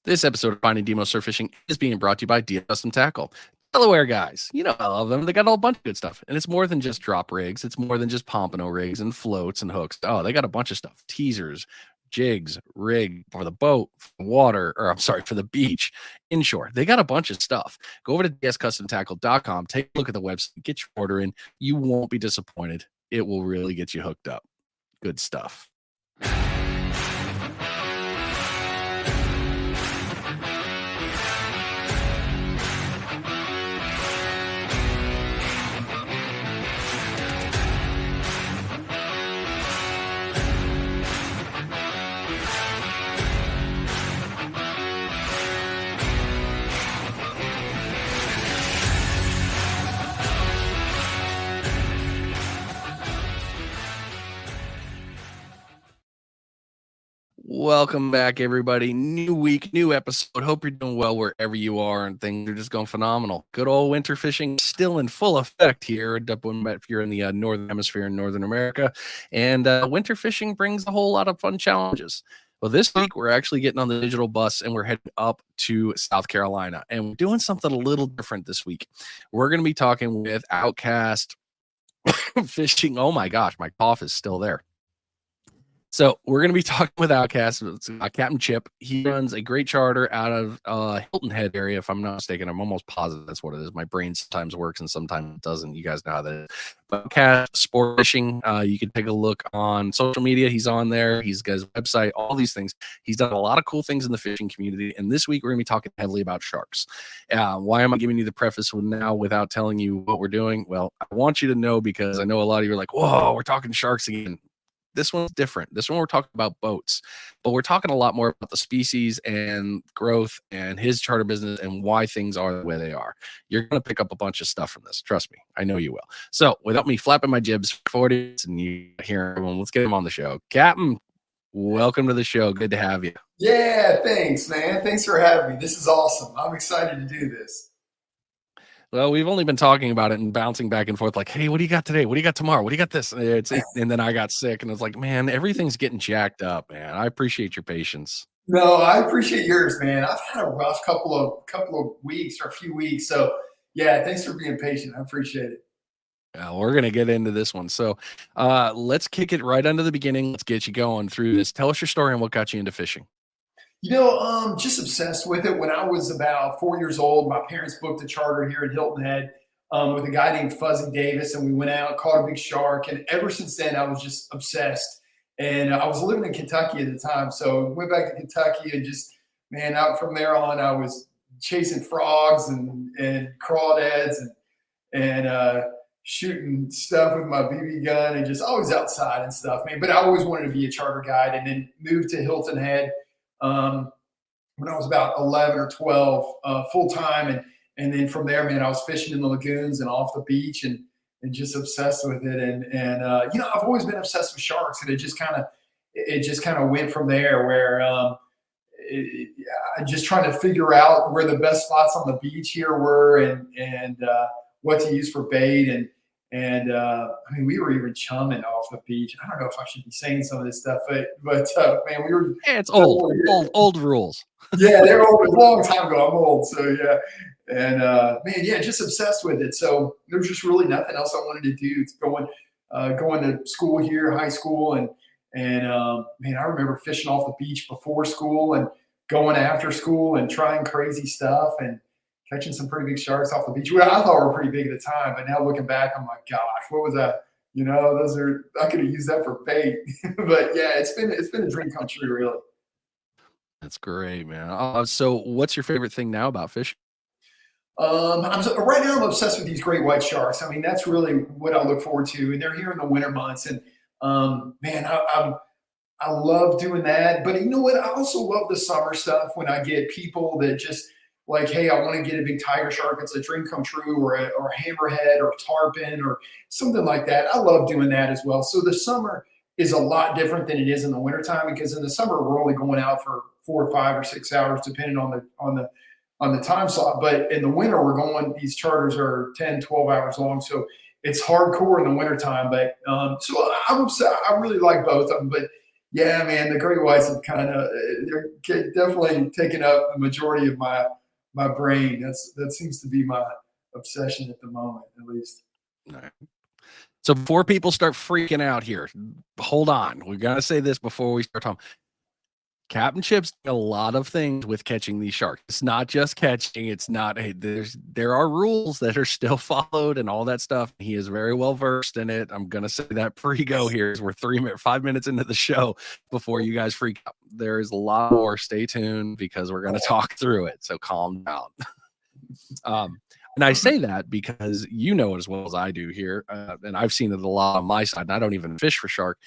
This episode of Finding Demo Surf Fishing is being brought to you by DS Custom Tackle. Delaware guys, you know I love them. They got a whole bunch of good stuff. And it's more than just drop rigs. It's more than just pompano rigs and floats and hooks. Oh, they got a bunch of stuff. Teasers, jigs, rig for the boat, for the water, or I'm sorry, for the beach, inshore. They got a bunch of stuff. Go over to dscustomtackle.com, take a look at the website, get your order in. You won't be disappointed. It will really get you hooked up. Good stuff. Welcome back, everybody. New week, new episode. Hope you're doing well wherever you are, and things are just going phenomenal. Good old winter fishing still in full effect here if you're in the northern hemisphere in Northern America. And winter fishing brings a whole lot of fun challenges. Well, this week we're actually getting on the digital bus and we're heading up to South Carolina, and we're doing something a little different this week. We're going to be talking with Outcast Fishing. Oh my gosh, my cough is still there. So we're going to be talking with Outcast, Capt Chip. He runs a great charter out of Hilton Head area, if I'm not mistaken. I'm almost positive that's what it is. My brain sometimes works and sometimes it doesn't. You guys know how that is. But Outcast Sport Fishing, you can take a look on social media. He's on there. He's got his website, all these things. He's done a lot of cool things in the fishing community. And this week we're going to be talking heavily about sharks. Why am I giving you the preface now without telling you what we're doing? Well, I want you to know because I know a lot of you are like, whoa, we're talking sharks again. This one's different. This one we're talking about boats, but we're talking a lot more about the species and growth and his charter business and why things are the way they are. You're going to pick up a bunch of stuff from this. Trust me. I know you will. So without me flapping my jibs for 40 and you hear everyone, let's get him on the show. Captain, welcome to the show. Good to have you. Yeah, thanks, man. Thanks for having me. This is awesome. I'm excited to do this. Well, we've only been talking about it and bouncing back and forth like, hey, what do you got today? What do you got tomorrow? What do you got this? And then I got sick and I was like, man, everything's getting jacked up, man. I appreciate your patience. No, I appreciate yours, man. I've had a rough couple of weeks or a few weeks. So yeah, thanks for being patient. I appreciate it. We're going to get into this one. So let's kick it right under the beginning. Let's get you going through this. Tell us your story and what got you into fishing. Just obsessed with it. When I was about 4 years old, my parents booked a charter here at Hilton Head with a guy named Fuzzy Davis, and we went out, caught a big shark, and ever since then, I was just obsessed. And I was living in Kentucky at the time, so went back to Kentucky and just, man, out from there on, I was chasing frogs and crawdads and shooting stuff with my BB gun and just always outside and stuff, man. But I always wanted to be a charter guide, and then moved to Hilton Head when I was about 11 or 12 full time. And then from there, man, I was fishing in the lagoons and off the beach and just obsessed with it. And I've always been obsessed with sharks, and it just kind of went from there where I just trying to figure out where the best spots on the beach here were and what to use for bait. And I mean, we were even chumming off the beach. I don't know if I should be saying some of this stuff, but man, we were. Yeah, it's old rules. Yeah, they were old a long time ago. I'm old, so yeah. And man, yeah, just obsessed with it. So there's just really nothing else I wanted to do. It's going to school here, high school, and man, I remember fishing off the beach before school and going after school and trying crazy stuff and catching some pretty big sharks off the beach. Well, I thought were pretty big at the time, but now looking back, I'm like, gosh, what was that? I could have used that for bait. But yeah, it's been a dream come true, really. That's great, man. So what's your favorite thing now about fishing? Right now I'm obsessed with these great white sharks. I mean, that's really what I look forward to. And they're here in the winter months. And man, I love doing that. But you know what? I also love the summer stuff when I get people that just like, hey, I want to get a big tiger shark. It's a dream come true, or a hammerhead or a tarpon or something like that. I love doing that as well. So the summer is a lot different than it is in the wintertime, because in the summer we're only going out for 4 or 5 or 6 hours, depending on the time slot. But in the winter, these charters are 10, 12 hours long. So it's hardcore in the wintertime. But so I really like both of them. But Yeah, man, the great whites have kind of they're definitely taken up the majority of my brain. That seems to be my obsession at the moment, at least. All right. So before people start freaking out here, hold on. We got to say this before we start talking. Captain Chip's doing a lot of things with catching these sharks. It's not just catching. It's not. Hey, there are rules that are still followed and all that stuff. He is very well versed in it. I'm gonna say that pre-go here as we're 5 minutes into the show before you guys freak out. There is a lot more. Stay tuned because we're gonna talk through it. So calm down. And I say that because you know as well as I do here, and I've seen it a lot on my side. And I don't even fish for shark.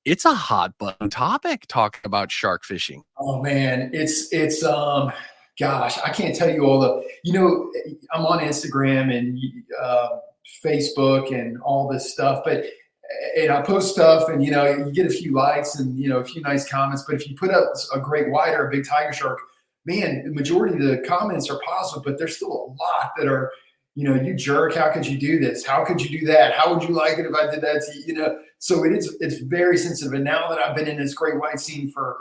It's a hot button topic talking about shark fishing. Oh man, it's gosh, I can't tell you all the I'm on Instagram and Facebook and all this stuff, but and I post stuff and you get a few likes and a few nice comments, but if you put up a great white or a big tiger shark, man, the majority of the comments are positive, but there's still a lot that are, you jerk, how could you do this? How could you do that? How would you like it if I did that to you? So it's very sensitive. And now that I've been in this great white scene for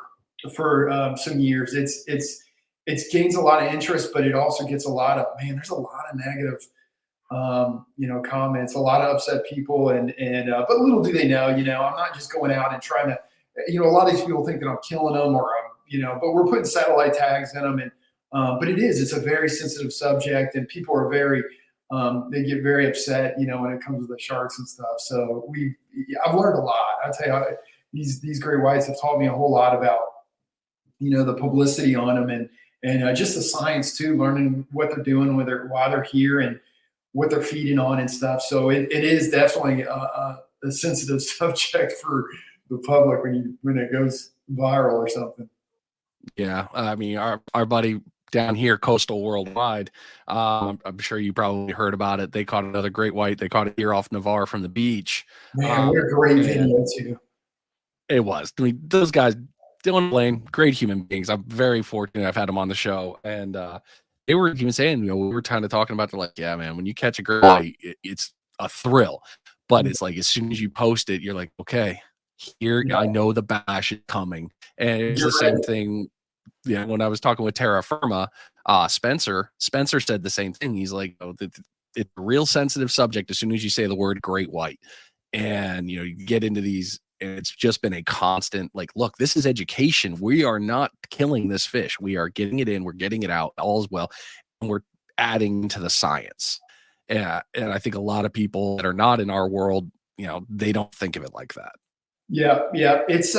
some years, it's gains a lot of interest, but it also gets a lot of, man, there's a lot of negative comments, a lot of upset people, and but little do they know, I'm not just going out and trying to, a lot of these people think that I'm killing them or but we're putting satellite tags in them, and but it's a very sensitive subject, and people are very they get very upset, when it comes to the sharks and stuff. So I've learned a lot. I tell you, these great whites have taught me a whole lot about the publicity on them, and just the science too, learning what they're doing, why they're here, and what they're feeding on and stuff. So it is definitely a sensitive subject for the public when it goes viral or something. Yeah, I mean, our buddy down here, Coastal Worldwide, I'm sure you probably heard about it. They caught another great white. They caught it here off Navarre from the beach. Man, what a great video too. It was. I mean, those guys, Dylan and Blaine, great human beings. I'm very fortunate I've had them on the show. And they were even saying, we were kind of talking about, they're like, yeah, man, when you catch a great white, it's a thrill. But it's like, as soon as you post it, you're like, okay, here, I know the bash is coming. And it's the same thing. Yeah, when I was talking with Terra Firma, Spencer said the same thing. He's like, it's a real sensitive subject as soon as you say the word great white. And you get into these, and it's just been a constant, like, look, this is education. We are not killing this fish. We are getting it in, we're getting it out, all is well, and we're adding to the science. And I think a lot of people that are not in our world, they don't think of it like that. Yeah, it's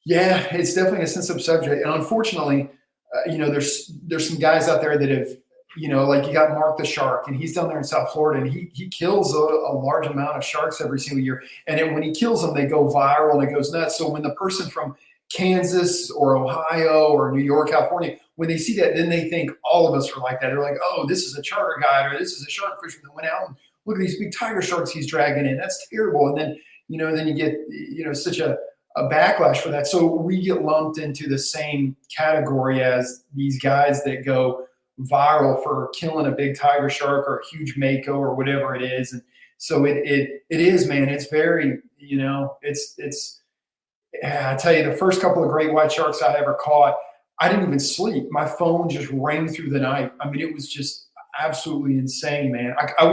it's definitely a sensitive subject, and unfortunately, there's some guys out there that have, like you got Mark the Shark, and he's down there in South Florida, and he kills a large amount of sharks every single year, and then when he kills them, they go viral and it goes nuts. So when the person from Kansas or Ohio or New York, California, when they see that, then they think all of us are like that. They're like, oh, this is a charter guide, or this is a shark fisherman that went out and look at these big tiger sharks he's dragging in. That's terrible. And then then you get such a backlash for that. So we get lumped into the same category as these guys that go viral for killing a big tiger shark or a huge mako or whatever it is. And so it is, man, it's very, it's I tell you, the first couple of great white sharks I ever caught, I didn't even sleep. My phone just rang through the night. I mean, it was just absolutely insane, man. I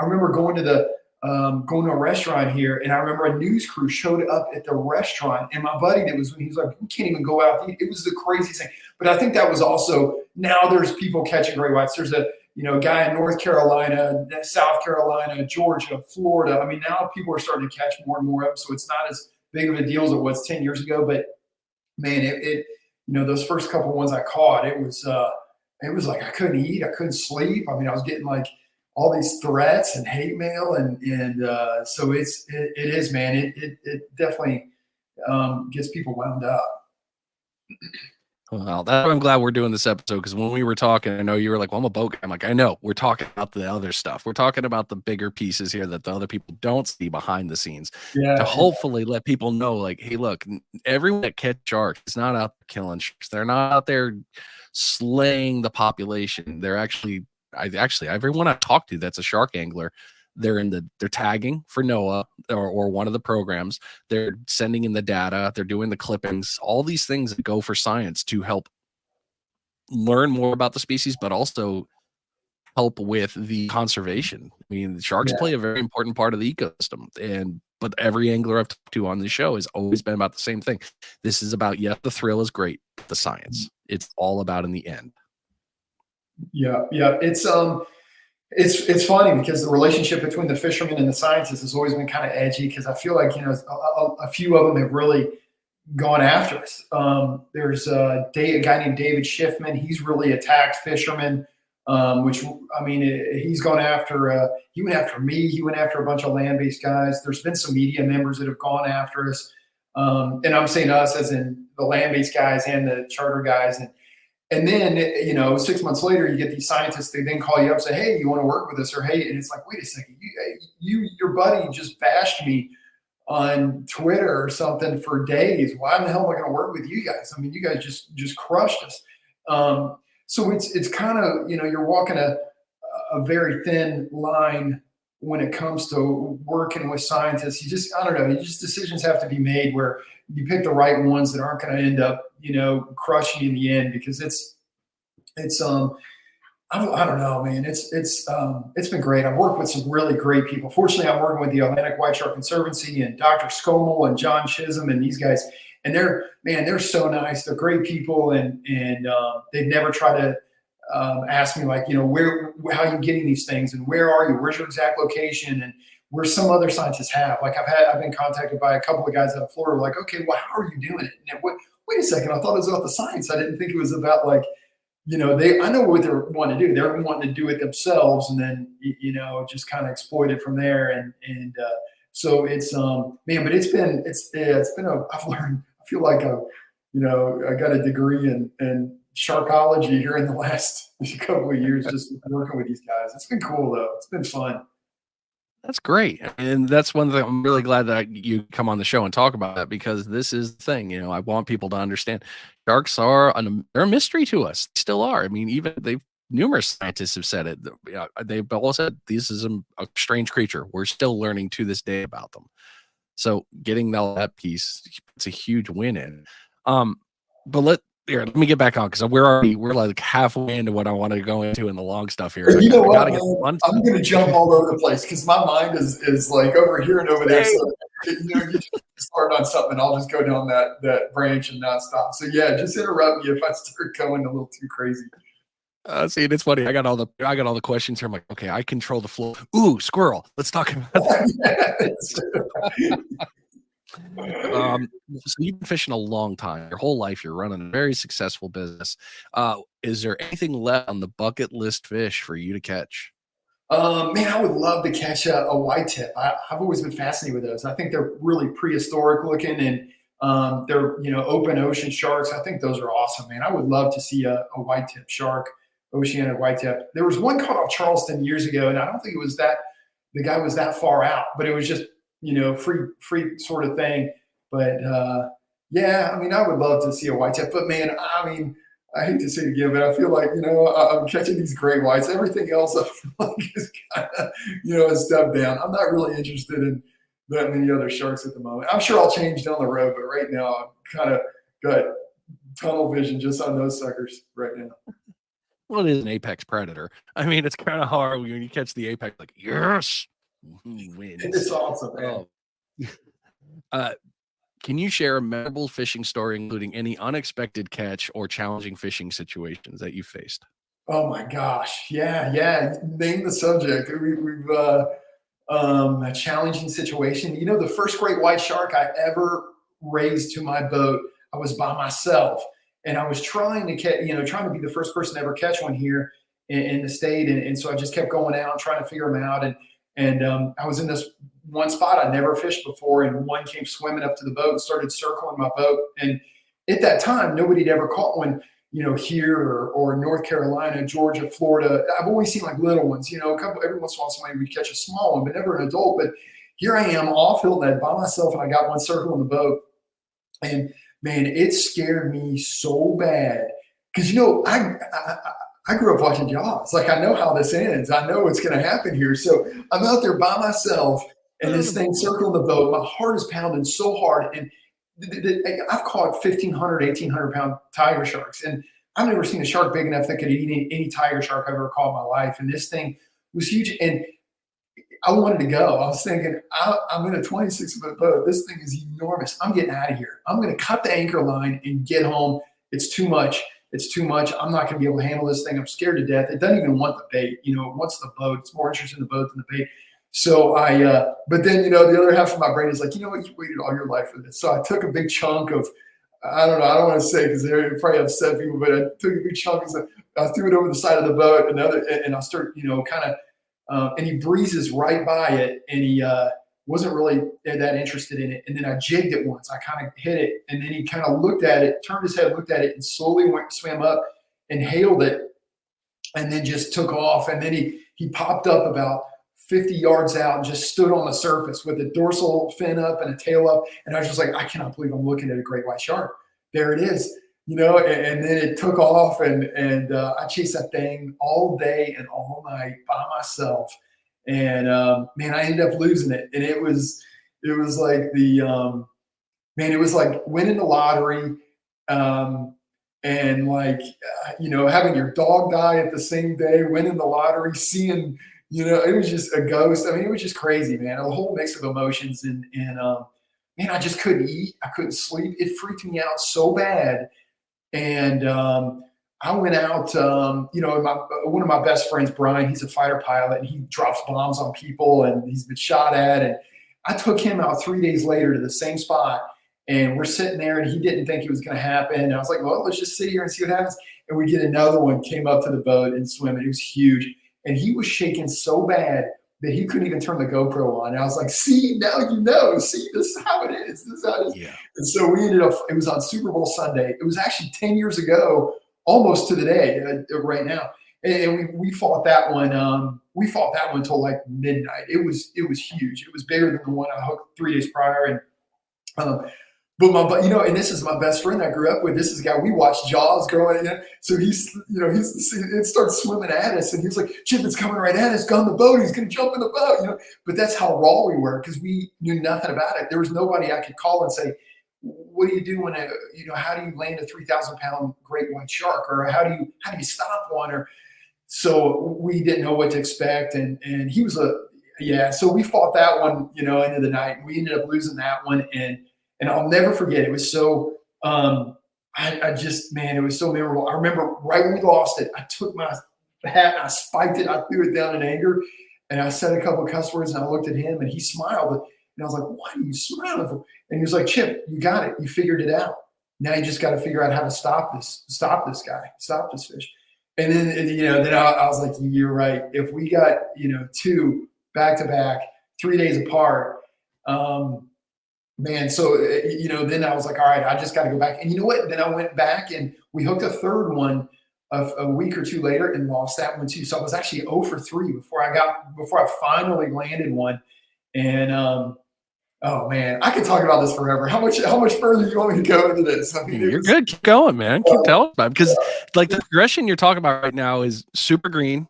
remember going to a restaurant here, and I remember a news crew showed up at the restaurant, and my buddy he was like, we can't even go out to eat. It was the craziest thing. But I think that was also, now there's people catching great whites. There's a guy in North Carolina, South Carolina, Georgia, Florida. I mean, now people are starting to catch more and more of them, so it's not as big of a deal as it was 10 years ago. But man, it those first couple ones I caught, it was like I couldn't eat, I couldn't sleep. I mean, I was getting like all these threats and hate mail, and so it is, man. It definitely gets people wound up. Well, that's why I'm glad we're doing this episode, because when we were talking, I know you were like, well, I'm a boat guy. I'm like, I know. We're talking about the other stuff. We're talking about the bigger pieces here that the other people don't see behind the scenes, to hopefully let people know, like, hey, look, everyone that catch sharks is not out there killing sharks. They're not out there slaying the population. They're actually everyone I've talked to that's a shark angler, they're tagging for NOAA or one of the programs. They're sending in the data. They're doing the clippings, all these things that go for science to help learn more about the species, but also help with the conservation. I mean, the sharks play a very important part of the ecosystem, but every angler I've talked to on the show has always been about the same thing. This is about, yeah, the thrill is great, but the science, it's all about in the end. Yeah. It's funny because the relationship between the fishermen and the scientists has always been kind of edgy, because I feel like, a few of them have really gone after us. There's a guy named David Schiffman. He's really attacked fishermen, which, I mean, he's gone after, he went after me. He went after a bunch of land-based guys. There's been some media members that have gone after us. And I'm saying us as in the land-based guys and the charter guys. And then, 6 months later, you get these scientists, they then call you up and say, hey, you want to work with us? Or, hey, and it's like, wait a second, your buddy just bashed me on Twitter or something for days. Why in the hell am I going to work with you guys? I mean, you guys just crushed us. So it's kind of, you're walking a very thin line when it comes to working with scientists. I don't know, decisions have to be made where you pick the right ones that aren't going to end up, crushing you in the end, because I don't know, man. It's been great. I've worked with some really great people. Fortunately, I'm working with the Atlantic White Shark Conservancy and Dr. Scommel and John Chisholm and these guys. And they're so nice. They're great people. And they've never tried to ask me, like, how are you getting these things, and where are you? Where's your exact location? And where some other scientists have, like, I've been contacted by a couple of guys out of Florida, like, okay, well, how are you doing it? And wait a second, I thought it was about the science. I didn't think it was about, like, I know what they're wanting to do. They're wanting to do it themselves, and then, just kind of exploit it from there. And so it's, man, but it's been I've learned, I feel like I got a degree in sharkology here in the last couple of years, just working with these guys. It's been cool though. It's been fun. That's great. And that's one thing I'm really glad that you come on the show and talk about that, because this is the thing, I want people to understand sharks they're a mystery to us. They still are. I mean, numerous scientists have said it. They've all said this is a strange creature. We're still learning to this day about them. So getting that piece, it's a huge win in. But let me get back on, because we're like halfway into what I want to go into in the long stuff here. You know what, man? I'm going to jump all over the place because my mind is like over here and over there. So, you just start on something, and I'll just go down that branch and not stop. So yeah, just interrupt me if I start going a little too crazy. See, it's funny. I got all the questions here. I'm like, okay, I control the flow. Ooh, squirrel. Let's talk about that. So you've been fishing a long time, your whole life. You're running a very successful business. Is there anything left on the bucket list fish for you to catch? Man, I would love to catch a white tip. I've always been fascinated with those. I think they're really prehistoric looking, and they're open ocean sharks. I think those are awesome, man. I would love to see a white tip shark, oceanic white tip. There was one caught off Charleston years ago, and I don't think it was that the guy was that far out, but it was just free sort of thing. But yeah, I mean, I would love to see a white tip. But man, I mean, I hate to say it again, but I feel like I'm catching these great whites. Everything else I feel like is kind of a step down. I'm not really interested in that many other sharks at the moment. I'm sure I'll change down the road, but right now I'm kind of got tunnel vision just on those suckers right now. Well, it is an apex predator. I mean, it's kind of hard when you catch the apex, like, yes, he wins. It's awesome, man. Can you share a memorable fishing story, including any unexpected catch or challenging fishing situations that you faced? Oh my gosh. Yeah. Name the subject. We've a challenging situation. The first great white shark I ever raised to my boat, I was by myself, and I was trying to catch, trying to be the first person to ever catch one here in the state. And so I just kept going out and trying to figure them out. And I was in this one spot I'd never fished before, and one came swimming up to the boat and started circling my boat. And at that time, nobody had ever caught one, here or North Carolina, Georgia, Florida. I've always seen like little ones, every once in a while somebody would catch a small one, but never an adult. But here I am off Hilton Head by myself, and I got one circling the boat. And man, it scared me so bad because, I grew up watching Jaws. Like, I know how this ends. I know what's going to happen here. So I'm out there by myself, and this thing circling the boat. My heart is pounding so hard. And I've caught 1,500, 1,800 pound tiger sharks. And I've never seen a shark big enough that could eat any tiger shark I've ever caught in my life. And this thing was huge. And I wanted to go. I was thinking, I'm in a 26-foot boat. This thing is enormous. I'm getting out of here. I'm going to cut the anchor line and get home. It's too much. It's too much. I'm not going to be able to handle this thing. I'm scared to death. It doesn't even want the bait. It wants the boat. It's more interested in the boat than the bait. So but then, the other half of my brain is like, you know what? You waited all your life for this. So I took a big chunk of, I don't know. I don't want to say because they're probably upset people, but I took a big chunk. I threw it over the side of the boat and I start, kind of, and he breezes right by it, and he wasn't really that interested in it. And then I jigged it once. I kind of hit it, and then he kind of looked at it, turned his head, looked at it, and slowly swam up and hailed it, and then just took off. And then he popped up about 50 yards out and just stood on the surface with a dorsal fin up and a tail up. And I was just like, I cannot believe I'm looking at a great white shark. There it is. And then it took off, and I chased that thing all day and all night by myself. And man, I ended up losing it. And it was like it was like winning the lottery, and like having your dog die at the same day, winning the lottery, seeing it was just a ghost. I mean, it was just crazy, man. A whole mix of emotions, and man, I just couldn't eat. I couldn't sleep. It freaked me out so bad. And I went out, one of my best friends, Brian, he's a fighter pilot, and he drops bombs on people, and he's been shot at. And I took him out 3 days later to the same spot, and we're sitting there, and he didn't think it was going to happen. And I was like, well, let's just sit here and see what happens. And we get another one, came up to the boat and swim, and it was huge. And he was shaking so bad that he couldn't even turn the GoPro on. And I was like, see, now see, this is how it is. This is how it is. Yeah. And so we ended up, it was on Super Bowl Sunday. It was actually 10 years ago, almost to the day right now. And we fought that one. We fought that one till like midnight. It was huge. It was bigger than the one I hooked 3 days prior. And and this is my best friend I grew up with. This is a guy we watched Jaws growing up. So it starts swimming at us, and he was like, Chip, it's coming right at us. Go on the boat. He's going to jump in the boat. But that's how raw we were, because we knew nothing about it. There was nobody I could call and say, what do you do when how do you land a 3,000-pound great white shark, or how do you stop one? Or so we didn't know what to expect, and he was so we fought that one, into the night. We ended up losing that one, and I'll never forget. It was so it was so memorable. I remember right when we lost it, I took my hat and I spiked it. I threw it down in anger, and I said a couple of cuss words, and I looked at him, and he smiled. And I was like, what are you smiling for? And he was like, Chip, you got it. You figured it out. Now you just got to figure out how to stop this guy, stop this fish. And then I was like, you're right. If we got, two back to back, 3 days apart, man. So, then I was like, all right, I just got to go back. And you know what? Then I went back and we hooked a third one a week or two later and lost that one too. So I was actually 0 for 3 before I finally landed one. And, oh man, I could talk about this forever. How much further do you want me to go into this? I mean, you're good. Keep going, man. Keep telling about it, because like the progression you're talking about right now is super green,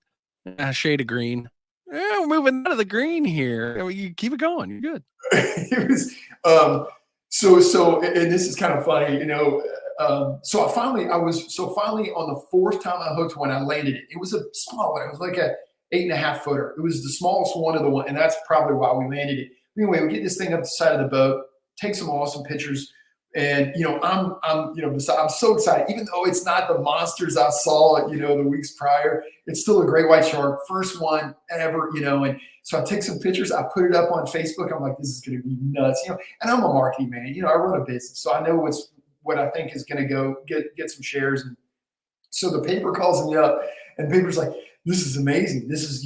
a shade of green. We're moving out of the green here. You keep it going. You're good. It was so and this is kind of funny, so finally on the fourth time I hooked one, I landed it. It was a small one. It was like a 8.5 footer. It was the smallest one of the one, and that's probably why we landed it. Anyway, we get this thing up the side of the boat, take some awesome pictures, and I'm so excited. Even though it's not the monsters I saw, the weeks prior, it's still a great white shark, first one ever, And so I take some pictures, I put it up on Facebook. I'm like, this is going to be nuts, And I'm a marketing man, I run a business, so I know what I think is going to go get some shares. And so the paper calls me up, and the paper's like, this is amazing. This is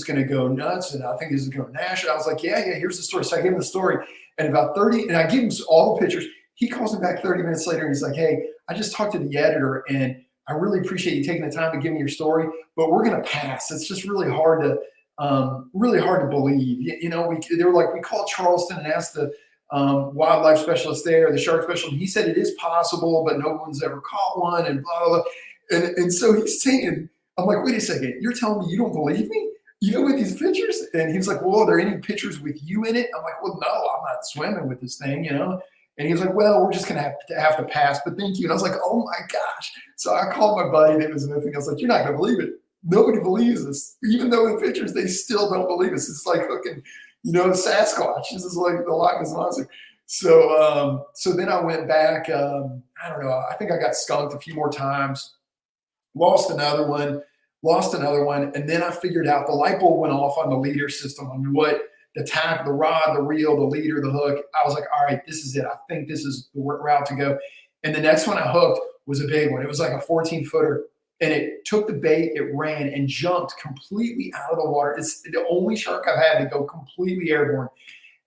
going to go nuts. And I think this is going national. I was like, yeah, here's the story. So I gave him the story, and about 30, and I give him all the pictures. He calls me back 30 minutes later, and he's like, hey, I just talked to the editor, and I really appreciate you taking the time to give me your story, but we're going to pass. It's just really hard to believe. They were like, we called Charleston and asked the wildlife specialist there, the shark specialist. He said it is possible, but no one's ever caught one, and blah, blah, blah. And so he's saying, I'm like, wait a second, you're telling me you don't believe me? Even with these pictures? And he was like, well, are there any pictures with you in it? I'm like, well, no, I'm not swimming with this thing, you know? And he was like, well, we're just going to have to pass, but thank you. And I was like, oh my gosh. So I called my buddy that was with me. I was like, you're not going to believe it. Nobody believes us. Even though in pictures, they still don't believe us. It's like hooking, Sasquatch. This is like the Loch Ness Monster. So then I went back. I don't know. I think I got skunked a few more times, lost another one, and then I figured out the light bulb went off on the leader system. I mean, what the tap, the rod, the reel, the leader, the hook. I was like, all right, this is it. I think this is the route to go. And the next one I hooked was a big one. It was like a 14-footer, and it took the bait, it ran, and jumped completely out of the water. It's the only shark I've had to go completely airborne.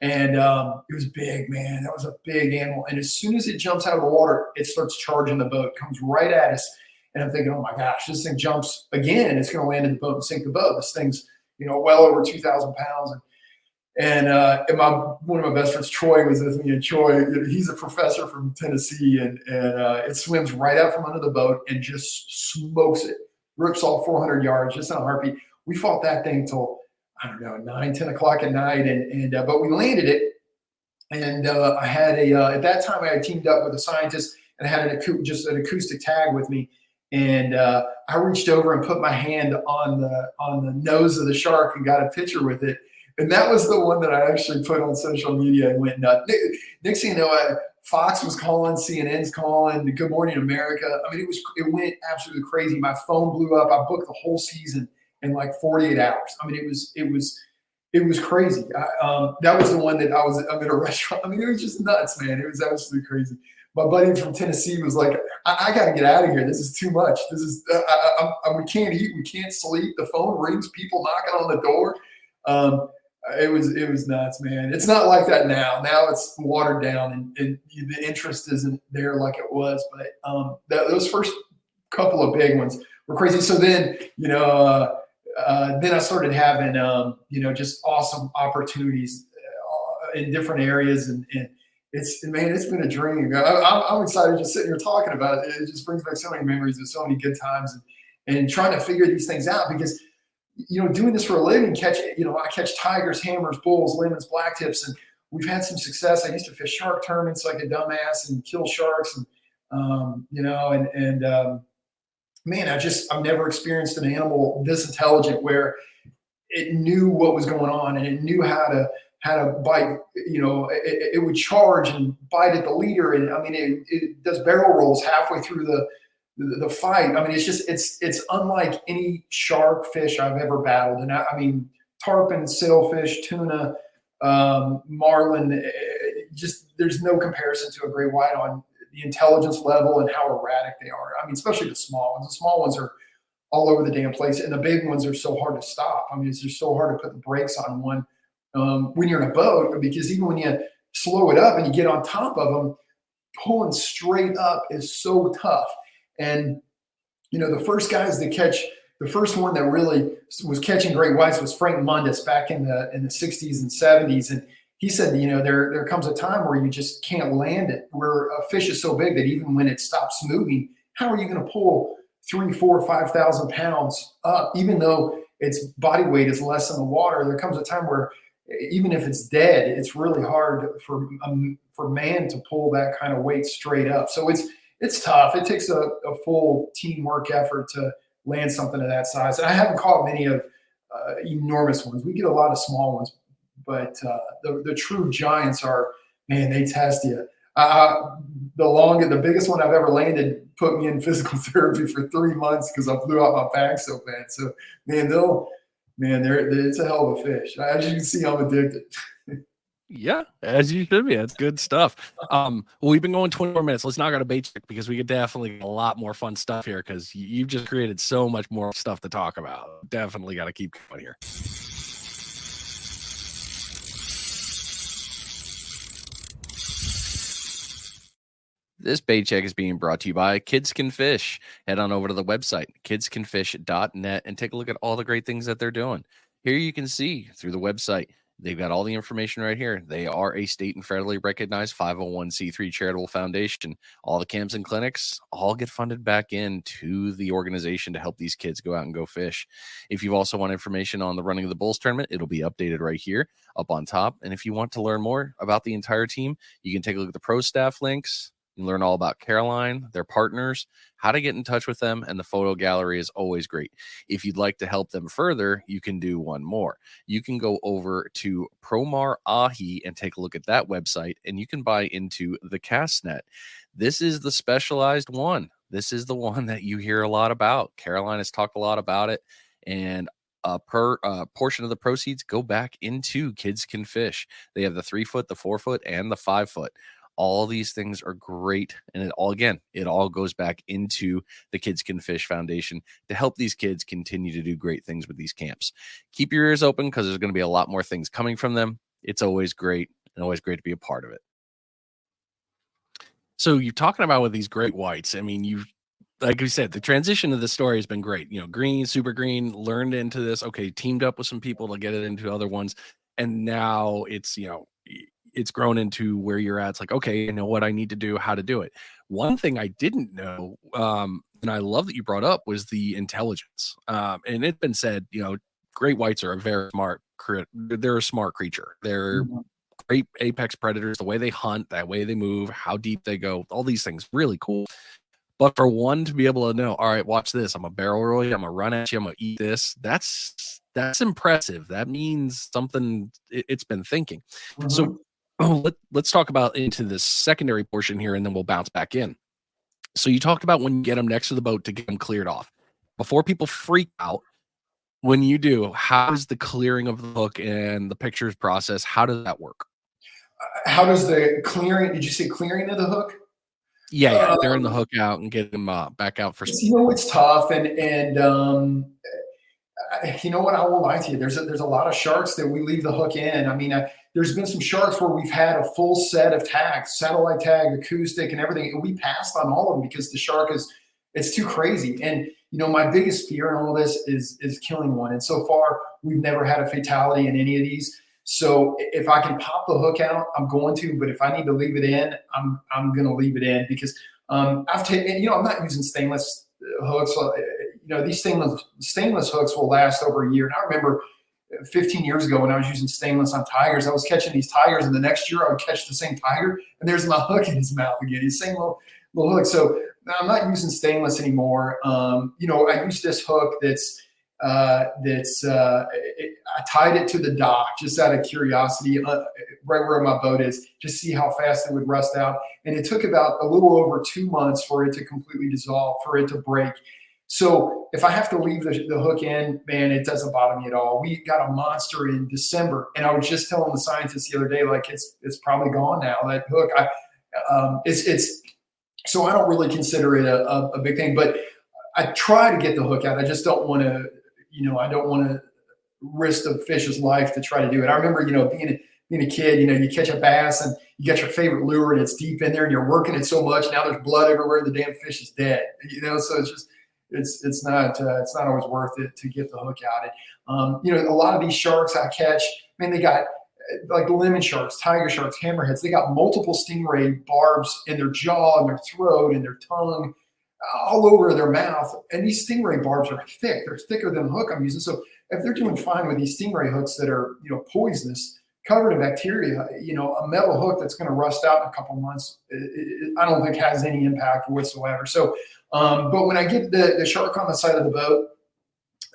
And it was big, man. That was a big animal. And as soon as it jumps out of the water, it starts charging the boat, comes right at us. And I'm thinking, oh my gosh, this thing jumps again. It's going to land in the boat and sink the boat. This thing's, well over 2,000 pounds. And one of my best friends, Troy, was with me. And Troy, he's a professor from Tennessee, and it swims right out from under the boat and just smokes it, rips all 400 yards just in a heartbeat. We fought that thing till, I don't know, 9, 10 o'clock at night, but we landed it. And I had at that time I had teamed up with a scientist, and I had just an acoustic tag with me. And I reached over and put my hand on the nose of the shark and got a picture with it. And that was the one that I actually put on social media and went nuts. Next thing you know, Fox was calling, CNN's calling, Good Morning America. I mean, it went absolutely crazy. My phone blew up. I booked the whole season in like 48 hours. I mean, it was crazy. That was the one that I'm in a restaurant. I mean, it was just nuts, man. It was absolutely crazy. My buddy from Tennessee was like, I got to get out of here. This is too much. This is, we can't eat. We can't sleep. The phone rings, people knocking on the door. It was nuts, man. It's not like that now. Now it's watered down, and the interest isn't there like it was. But those first couple of big ones were crazy. So then, then I started having, just awesome opportunities in different areas, and it's been a dream. I'm excited just sitting here talking about it. It just brings back so many memories of so many good times, and trying to figure these things out, because doing this for a living, I catch tigers, hammers, bulls, lemons, blacktips, and we've had some success. I used to fish shark tournaments like a dumbass and kill sharks, and man, I've never experienced an animal this intelligent, where it knew what was going on, and it knew how to bite. It would charge and bite at the leader, and I mean, it does barrel rolls halfway through the fight. I mean, it's unlike any shark fish I've ever battled. And I mean, tarpon, sailfish, tuna, marlin, there's no comparison to a great white on the intelligence level and how erratic they are. I mean, especially the small ones. The small ones are all over the damn place, and the big ones are so hard to stop. I mean, it's just so hard to put the brakes on one when you're in a boat, because even when you slow it up and you get on top of them, pulling straight up is so tough. And, the first guys that the first one that really was catching great whites was Frank Mundus back in the 60s and 70s. And he said, there comes a time where you just can't land it, where a fish is so big that even when it stops moving, how are you going to pull 3, 4, 5,000 pounds up, even though its body weight is less in the water? There comes a time where even if it's dead, it's really hard for man to pull that kind of weight straight up. So it's tough. It takes a full teamwork effort to land something of that size. And I haven't caught many of enormous ones. We get a lot of small ones, but the true giants are, man, they test you. The biggest one I've ever landed put me in physical therapy for 3 months because I blew out my back so bad. So, man, it's a hell of a fish. As you can see, I'm addicted. Yeah, as you should be. That's good stuff. Well, we've been going 20 more minutes. Let's knock out a bait check, because we could definitely get a lot more fun stuff here, because you've just created so much more stuff to talk about. Definitely got to keep going here. This bait check is being brought to you by Kids Can Fish. Head on over to the website, kidscanfish.net, and take a look at all the great things that they're doing. Here you can see through the website They've got all the information right here. They are a state and federally recognized 501c3 charitable foundation. All the camps and clinics all get funded back into the organization to help these kids go out and go fish. If you also want information on the running of the Bulls tournament, it'll be updated right here up on top. And if you want to learn more about the entire team, you can take a look at the pro staff links. You learn all about Caroline, their partners, how to get in touch with them, and the photo gallery is always great. If you'd like to help them further, you can do one more. You can go over to Promar Ahi and take a look at that website, and you can buy into the cast net. This is the specialized one. This is the one that you hear a lot about. Caroline has talked a lot about it, and a portion of the proceeds go back into Kids Can Fish. They have the 3 foot, the 4 foot, and the 5 foot. All these things are great. And it all goes back into the Kids Can Fish Foundation to help these kids continue to do great things with these camps. Keep your ears open because there's going to be a lot more things coming from them. It's always great and always great to be a part of it. So you're talking about with these great whites. I mean, like we said, the transition of the story has been great. Green, super green, learned into this. Okay, teamed up with some people to get it into other ones. And now it's grown into where you're at. It's like, okay, I know what I need to do, how to do it. One thing I didn't know, and I love that you brought up, was the intelligence. And it's been said, great whites are a very smart, they're a smart creature. They're great apex predators, the way they hunt, that way they move, how deep they go, all these things, really cool. But for one to be able to know, all right, watch this, I'm a barrel roll you, I'm gonna run at you, I'm gonna eat this, that's impressive. That means something it's been thinking. So let's talk about into this secondary portion here, and then we'll bounce back in. So you talked about when you get them next to the boat to get them cleared off. Before people freak out, when you do, how is the clearing of the hook and the pictures process? How does that work? How does the clearing, did you say clearing of the hook? Yeah, clearing the hook out and get them back out for. It's tough, and you know what? I won't lie to you. There's a lot of sharks that we leave the hook in. I mean, there's been some sharks where we've had a full set of tags, satellite tag, acoustic, and everything, and we passed on all of them because the shark it's too crazy. And my biggest fear in all of this is killing one. And so far, we've never had a fatality in any of these. So if I can pop the hook out, I'm going to. But if I need to leave it in, I'm going to leave it in because I've taken. I'm not using stainless hooks. These stainless hooks will last over a year. And I remember 15 years ago when I was using stainless on tigers, I was catching these tigers, and the next year I would catch the same tiger, and there's my hook in his mouth again. He's same little hook. So I'm not using stainless anymore. I use this hook I tied it to the dock just out of curiosity, right where my boat is, just see how fast it would rust out. And it took about a little over 2 months for it to completely dissolve, for it to break. So if I have to leave the hook in, man, it doesn't bother me at all. We got a monster in December, and I was just telling the scientists the other day, like it's probably gone now. That hook, so I don't really consider it a big thing, but I try to get the hook out. I just don't want to, I don't want to risk the fish's life to try to do it. I remember, being a kid, you catch a bass and you got your favorite lure and it's deep in there and you're working it so much. Now there's blood everywhere. The damn fish is dead, so it's just, it's not always worth it to get the hook out. And, a lot of these sharks I catch, man, they got like lemon sharks, tiger sharks, hammerheads. They got multiple stingray barbs in their jaw and their throat and their tongue, all over their mouth. And these stingray barbs are thick. They're thicker than the hook I'm using. So if they're doing fine with these stingray hooks that are, poisonous, covered in bacteria, a metal hook that's going to rust out in a couple months, I don't think has any impact whatsoever. So, but when I get the shark on the side of the boat,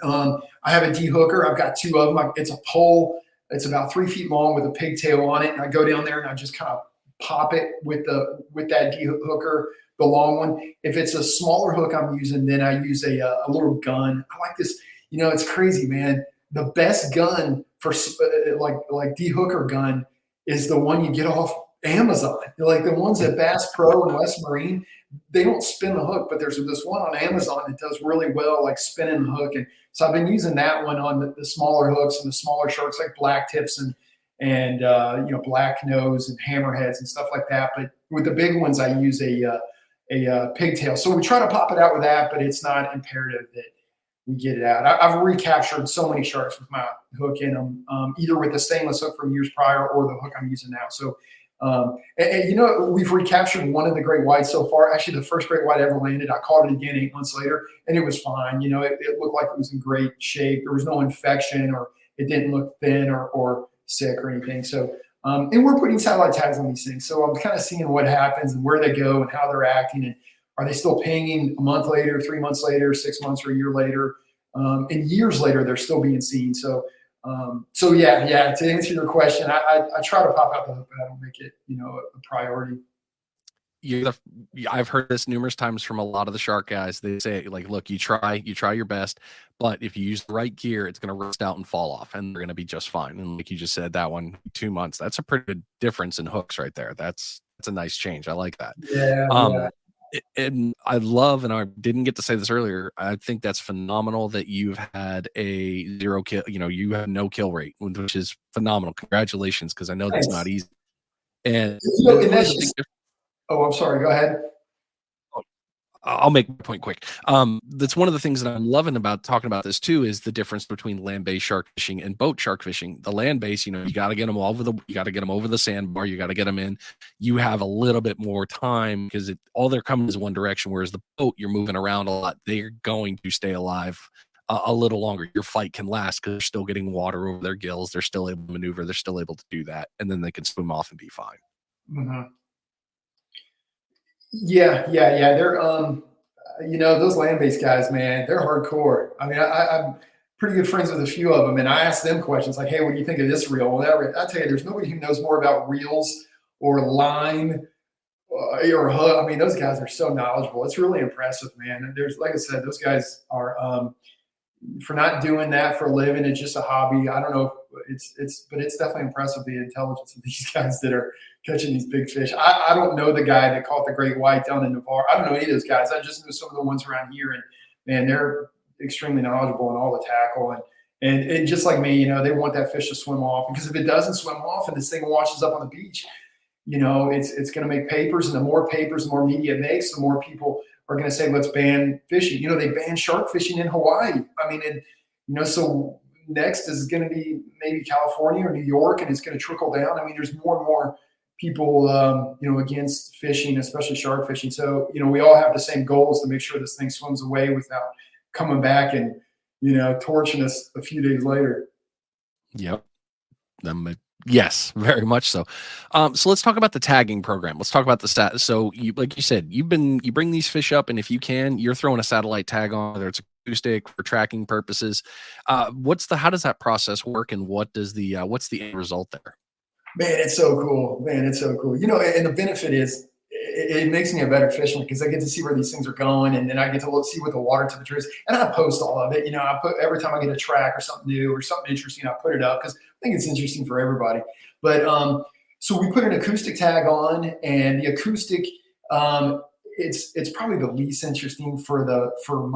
I have a de-hooker. I've got 2 of them. It's a pole. It's about 3 feet long with a pigtail on it. And I go down there and I just kind of pop it with that de-hooker, the long one. If it's a smaller hook I'm using, then I use a little gun. I like this. It's crazy, man. The best gun for like de-hooker gun is the one you get off Amazon. Like the ones at Bass Pro and West Marine, they don't spin the hook, but there's this one on Amazon that does really well, like spinning the hook. And so I've been using that one on the smaller hooks and the smaller sharks like black tips and black nose and hammerheads and stuff like that. But with the big ones, I use a pigtail. So we try to pop it out with that, but it's not imperative we get it out. I've recaptured so many sharks with my hook in them, either with the stainless hook from years prior or the hook I'm using now. So, and you know, we've recaptured one of the great whites so far. Actually, the first great white ever landed. I caught it again 8 months later, and it was fine. You know, it looked like it was in great shape. There was no infection, or it didn't look thin or sick or anything. So, and we're putting satellite tags on these things. So I'm kind of seeing what happens and where they go and how they're acting, and are they still pinging a month later, 3 months later, 6 months, or a year later? And years later, they're still being seen. So, so yeah. To answer your question, I try to pop out the hook, but I don't make it, you know, a priority. I've heard this numerous times from a lot of the shark guys. They say, like, look, you try your best, but if you use the right gear, it's going to rust out and fall off, and they're going to be just fine. And like you just said, that one, 2 months, that's a pretty good difference in hooks right there. That's a nice change. I like that. Yeah. And I love, and I didn't get to say this earlier, I think that's phenomenal that you've had a 0 kill, you know, you have no kill rate, which is phenomenal. Congratulations, because I know that's not easy. And, you know, and that's just, oh, I'm sorry. Go ahead. I'll make my point quick. That's one of the things that I'm loving about talking about this too, is the difference between land-based shark fishing and boat shark fishing. The land-based, you know, you got to get them over the sandbar. You got to get them in. You have a little bit more time because all they're coming is one direction. Whereas the boat, you're moving around a lot. They're going to stay alive a little longer. Your fight can last because they're still getting water over their gills. They're still able to maneuver. They're still able to do that. And then they can swim off and be fine. Mm-hmm. Yeah. They're, you know, those land-based guys, man, they're hardcore. I mean, I'm pretty good friends with a few of them, and I ask them questions like, "Hey, what do you think of this reel?" Whatever. I tell you, there's nobody who knows more about reels or line or hook. I mean, those guys are so knowledgeable. It's really impressive, man. There's, like I said, those guys are. For not doing that for a living, it's just a hobby. I don't know if but it's definitely impressive, the intelligence of these guys that are catching these big fish. I don't know the guy that caught the great white down in Navarre. I don't know any of those guys. I just know some of the ones around here, and man, they're extremely knowledgeable in all the tackle, and just like me, you know, they want that fish to swim off, because if it doesn't swim off and this thing washes up on the beach, you know, it's going to make papers, and the more papers, the more media it makes, the more people are going to say, let's ban fishing. You know, they banned shark fishing in Hawaii. I mean, and, you know, so next is going to be maybe California or New York, and it's going to trickle down. I mean, there's more and more people, you know, against fishing, especially shark fishing. So, you know, we all have the same goals to make sure this thing swims away without coming back and, you know, torching us a few days later. Yep. Yes, very much so. So let's talk about the tagging program. Let's talk about the stat. So you, like you said, you bring these fish up, and if you can, you're throwing a satellite tag on, whether it's acoustic for tracking purposes. How does that process work, and what's the end result there? Man, it's so cool. Man, it's so cool. You know, and the benefit is it makes me a better fisherman, because I get to see where these things are going, and then I get to see what the water temperature is, and I post all of it. You know, I put every time I get a track or something new or something interesting, I put it up because I think it's interesting for everybody. But so we put an acoustic tag on, and the acoustic, it's probably the least interesting for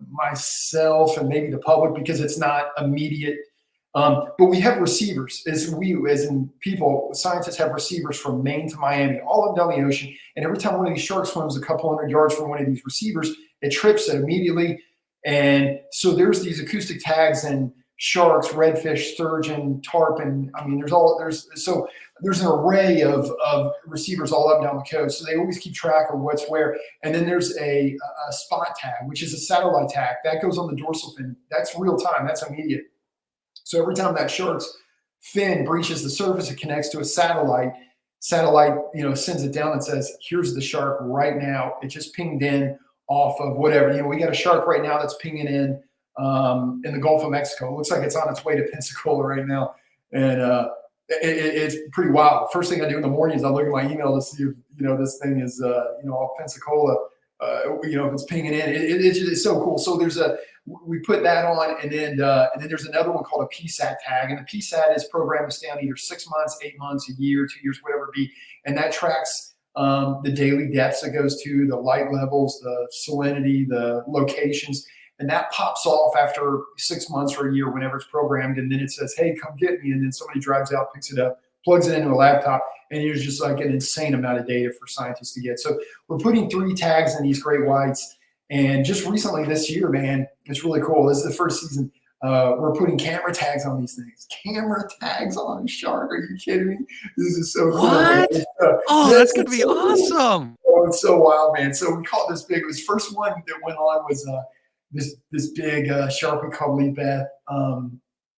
myself and maybe the public, because it's not immediate. But we have receivers, as in people, scientists have receivers from Maine to Miami, all up down the ocean. And every time one of these sharks swims a couple hundred yards from one of these receivers, it trips it immediately. And so there's these acoustic tags and sharks, redfish, sturgeon, tarpon. I mean, there's an array of receivers all up and down the coast. So they always keep track of what's where. And then there's a spot tag, which is a satellite tag that goes on the dorsal fin. That's real time. That's immediate. So every time that shark's fin breaches the surface, it connects to a satellite. Satellite, you know, sends it down and says, here's the shark right now. It just pinged in off of whatever. You know, we got a shark right now that's pinging in the Gulf of Mexico. It looks like it's on its way to Pensacola right now. And it's pretty wild. First thing I do in the morning is I look at my email to see if, you know, this thing is, you know, off Pensacola. You know, if it's pinging in, it's so cool. So we put that on, and then there's another one called a PSAT tag, and the PSAT is programmed to stay on either 6 months, 8 months, a year, 2 years, whatever it be, and that tracks the daily depths it goes to, the light levels, the salinity, the locations, and that pops off after 6 months or a year, whenever it's programmed, and then it says, "Hey, come get me," and then somebody drives out, picks it up, plugs it into a laptop, and there's just like an insane amount of data for scientists to get. So we're putting 3 tags in these great whites, And just recently this year, man, it's really cool. This is the first season. We're putting camera tags on these things. Camera tags on a shark. Are you kidding me? This is so cool, man. What? Oh, Yeah, that's gonna it's be so cool. awesome. Oh, it's so wild, man. So we caught this big. It was first one that went on was this big shark we called Lee Beth.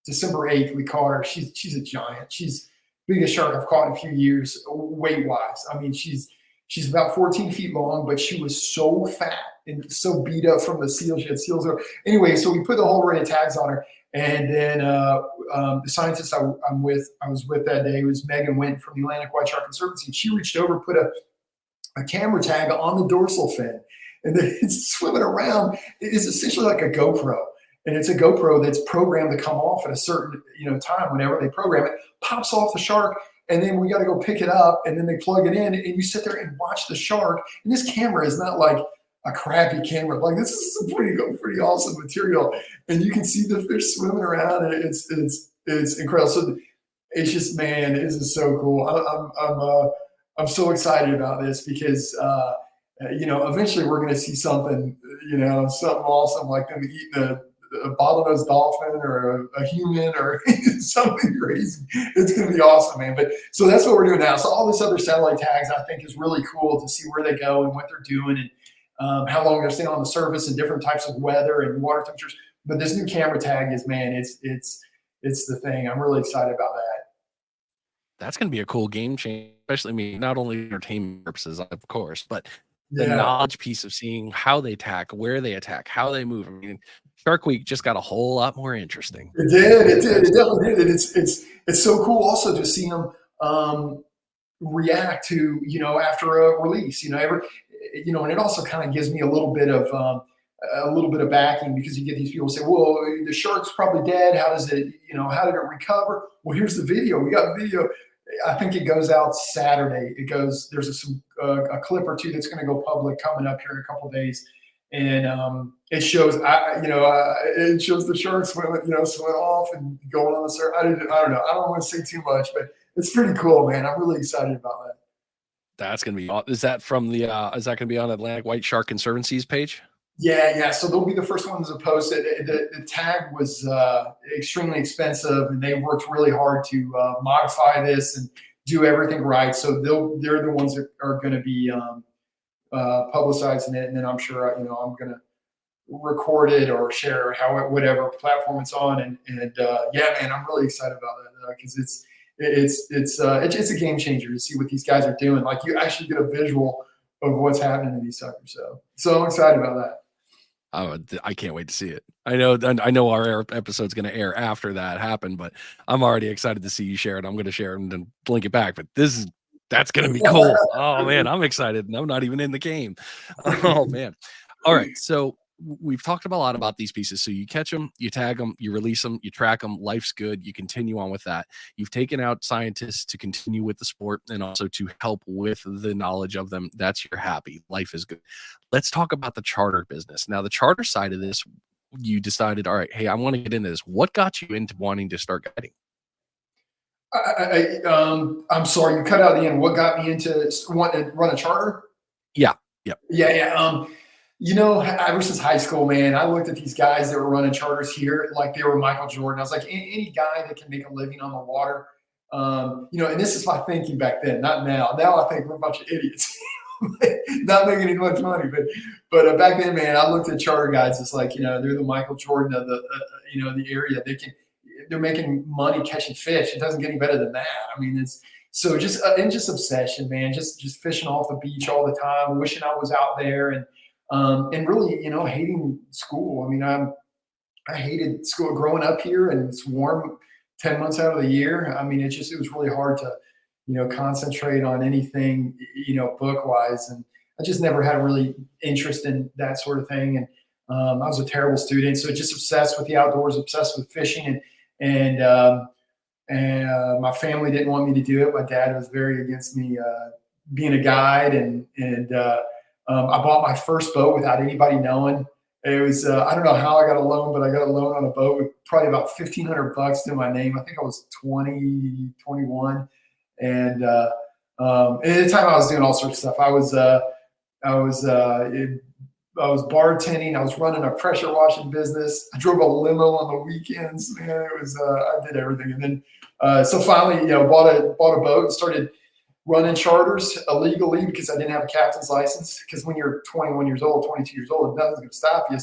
December 8th, we caught her. She's a giant. She's biggest shark I've caught in a few years, weight wise. I mean, she's about 14 feet long, but she was so fat and so beat up from the seals. She had seals over. Anyway, so we put the whole array of tags on her, and then the scientist I was with that day was Megan Wynn from the Atlantic White Shark Conservancy. She reached over, put a camera tag on the dorsal fin, and then it's swimming around. It is essentially like a GoPro, and it's a GoPro that's programmed to come off at a certain time. Whenever they program it, pops off the shark, and then we got to go pick it up, and then they plug it in, and you sit there and watch the shark. And this camera is not like a crappy camera. Like, this is some pretty awesome material, and you can see the fish swimming around, and it's incredible. So it's just, man, this is so cool. I'm so excited about this because eventually we're going to see something something awesome, like them eating a bottlenose dolphin or a human or something crazy. It's going to be awesome, man. But so that's what we're doing now. So all this other satellite tags, I think, is really cool to see where they go and what they're doing, and how long they're staying on the surface and different types of weather and water temperatures. But this new camera tag is, man, it's the thing. I'm really excited about that. That's going to be a cool game change, especially not only entertainment purposes, of course, but the Yeah. knowledge piece of seeing how they attack, where they attack, how they move. I mean, Shark Week just got a whole lot more interesting. It did. It definitely did. And it's so cool also to see them react to after a release. And it also kind of gives me a little bit of backing, because you get these people say, well, the shark's probably dead. How does it, how did it recover? Well, here's the video. We got video. I think it goes out Saturday. There's a clip or two that's going to go public coming up here in a couple of days. And it shows, it shows the shark swimming off and going on the surface. I don't know. I don't want to say too much, but it's pretty cool, man. I'm really excited about that. That's going to be, is that from is that going to be on Atlantic White Shark Conservancy's page? Yeah. So they'll be the first ones to post it. The tag was extremely expensive, and they worked really hard to modify this and do everything right. So they're the ones that are going to be publicizing it, and then I'm sure I'm going to record it or share it, whatever platform it's on. And yeah, man, I'm really excited about that because it's a game changer to see what these guys are doing. Like, you actually get a visual of what's happening to these suckers. So I'm excited about that. Oh, I can't wait to see it. I know our episode's going to air after that happened, but I'm already excited to see you share it. I'm going to share it and then link it back. But that's going to be cool. Oh man, I'm excited. And I'm not even in the game. Oh man. All right. So we've talked a lot about these pieces. So you catch them, you tag them, you release them, you track them. Life's good. You continue on with that. You've taken out scientists to continue with the sport and also to help with the knowledge of them. That's your happy. Life is good. Let's talk about the charter business. Now, the charter side of this, you decided, all right, hey, I want to get into this. What got you into wanting to start guiding? I'm sorry, you cut out the end. What got me into wanting to run a charter? Yeah. Yep. Yeah. Ever since high school, man, I looked at these guys that were running charters here like they were Michael Jordan. I was like, any guy that can make a living on the water, and this is my thinking back then, not now. Now I think we're a bunch of idiots, not making any much money. But back then, man, I looked at charter guys. It's like, they're the Michael Jordan of the area. They're making money catching fish. It doesn't get any better than that. I mean, it's so just obsession, man. Just fishing off the beach all the time, wishing I was out there, and really, hating school. I mean, I hated school growing up here, and it's warm 10 months out of the year. I mean, it was really hard to, concentrate on anything, book wise. And I just never had a really interest in that sort of thing. And I was a terrible student. So just obsessed with the outdoors, obsessed with fishing. And my family didn't want me to do it. My dad was very against me being a guide. And I bought my first boat without anybody knowing. It was, I don't know how I got a loan, but I got a loan on a boat with probably about $1,500 to my name. I think I was 20, 21. And at the time I was doing all sorts of stuff. I was was bartending. I was running a pressure washing business. I drove a limo on the weekends. Man, it was I did everything. And then so finally, bought a boat and started running charters illegally because I didn't have a captain's license. Because when you're 21 years old, 22 years old, nothing's going to stop you.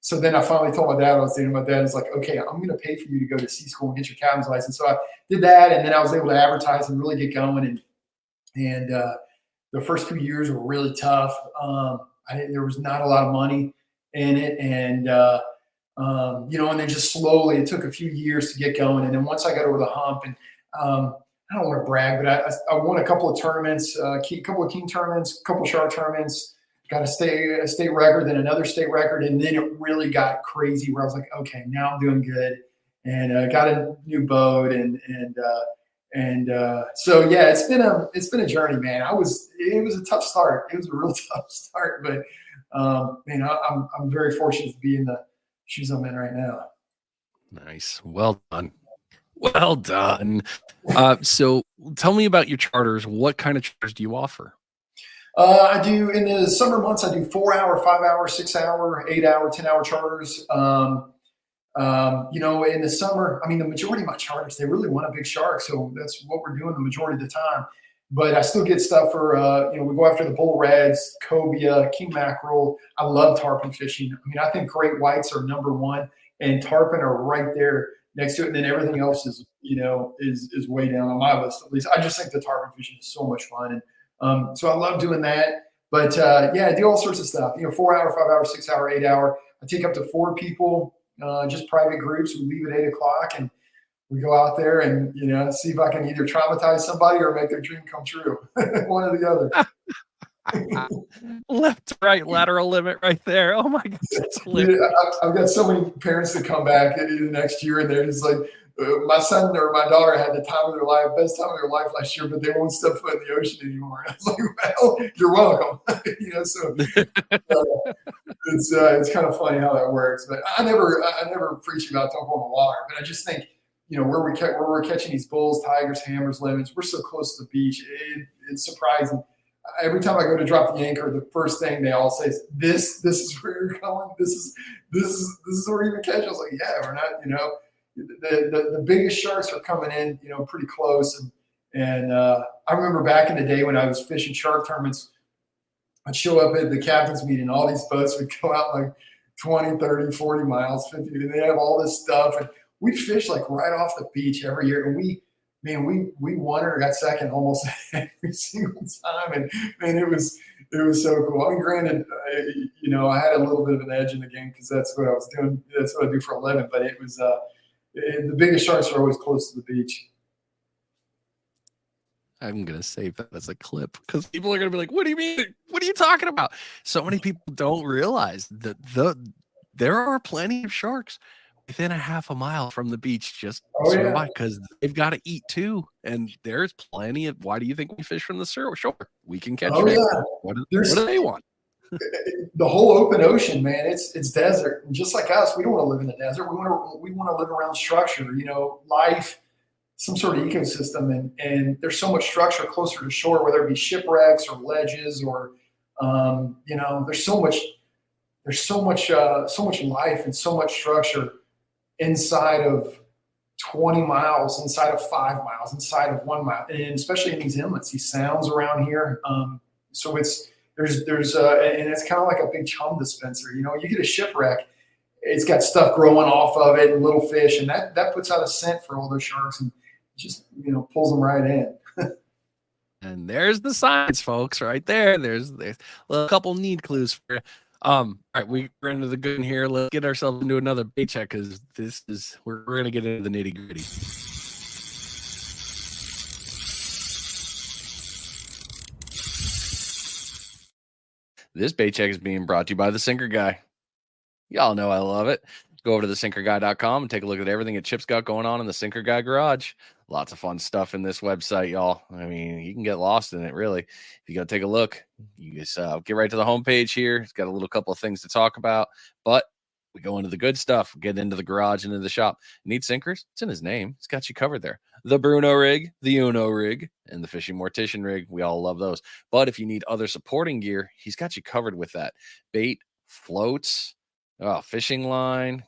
So then I finally told my dad what I was doing. My dad was like, okay, I'm going to pay for you to go to sea school and get your captain's license. So I did that. And then I was able to advertise and really get going. And the first few years were really tough. There was not a lot of money in it. And and then just slowly, it took a few years to get going. And then once I got over the hump, and I don't want to brag, but I won a couple of tournaments, a couple of king tournaments, a couple of shark tournaments, got a state record, then another state record. And then it really got crazy where I was like, okay, now I'm doing good. And got a new boat. So yeah, it's been a journey, man. It was a tough start. It was a real tough start, but I'm very fortunate to be in the shoes I'm in right now. Nice. Well done. Well done. So tell me about your charters. What kind of charters do you offer? I do in the summer months. I do 4 hour, 5 hour, 6 hour, 8 hour, 10 hour charters. In the summer, the majority of my charters, they really want a big shark. So that's what we're doing the majority of the time. But I still get stuff for, we go after the bull reds, cobia, king mackerel. I love tarpon fishing. I think great whites are number one, and tarpon are right there next to it. And then everything else is way down on my list, at least. I just think the tarpon fishing is so much fun. And so I love doing that. But I do all sorts of stuff, 4 hour, 5 hour, 6 hour, 8 hour. I take up to 4 people. Just private groups. We leave at 8 o'clock and we go out there and, see if I can either traumatize somebody or make their dream come true. One or the other. Left to right lateral limit right there. Oh my gosh, that's hilarious. I've got so many parents that come back the next year and they're just like, my son or my daughter had the time of their life, best time of their life last year, but they won't step foot in the ocean anymore. And I was like, well, you're welcome. So it's kind of funny how that works. But I never preach about don't go in the water, but I just think, where we're catching these bulls, tigers, hammers, lemons, we're so close to the beach. It's surprising. Every time I go to drop the anchor, the first thing they all say is, "This is where you're going. This is where you can catch." I was like, "Yeah, we're not." The biggest sharks are coming in, pretty close. And I remember back in the day when I was fishing shark tournaments, I'd show up at the captain's meeting, all these boats would go out like 20, 30, 40 miles, 50, and they have all this stuff. And we'd fish like right off the beach every year. And we won or got second almost every single time. And it was so cool. Granted, I had a little bit of an edge in the game because that's what I was doing. That's what I do for a living. But it was the biggest sharks are always close to the beach. I'm going to save that as a clip because people are going to be like, what do you mean? What are you talking about? So many people don't realize that there are plenty of sharks within a half a mile from the beach, just because they've got to eat too. And there's plenty of, why do you think we fish from the shore? We can catch fish. What do they want? The whole open ocean, man, it's desert. And just like us, we don't want to live in the desert. We want to live around structure, life, some sort of ecosystem. And there's so much structure closer to shore, whether it be shipwrecks or ledges or, there's so much life and so much structure inside of 20 miles, inside of 5 miles, inside of 1 mile, and especially in these inlets, these sounds around here. So there's and it's kind of like a big chum dispenser. You get a shipwreck, it's got stuff growing off of it and little fish, and that puts out a scent for all those sharks and just pulls them right in. And there's the science, folks, right there. There's a couple need clues for you. All right, we're into the good here. Let's get ourselves into another bait check because we're gonna get into the nitty gritty. This bait check is being brought to you by the Sinker Guy. Y'all know I love it. Go over to thesinkerguy.com and take a look at everything that Chip's got going on in the Sinker Guy garage. Lots of fun stuff in this website, y'all. You can get lost in it, really. If you go take a look, you just get right to the homepage here. It's got a little couple of things to talk about. But We go into the good stuff, get into the garage, into the shop. Need sinkers? It's in his name. He's got you covered there. The Bruno rig, the Uno rig, and the Fishing Mortician rig. We all love those. But if you need other supporting gear, he's got you covered with that. Bait, floats, fishing line,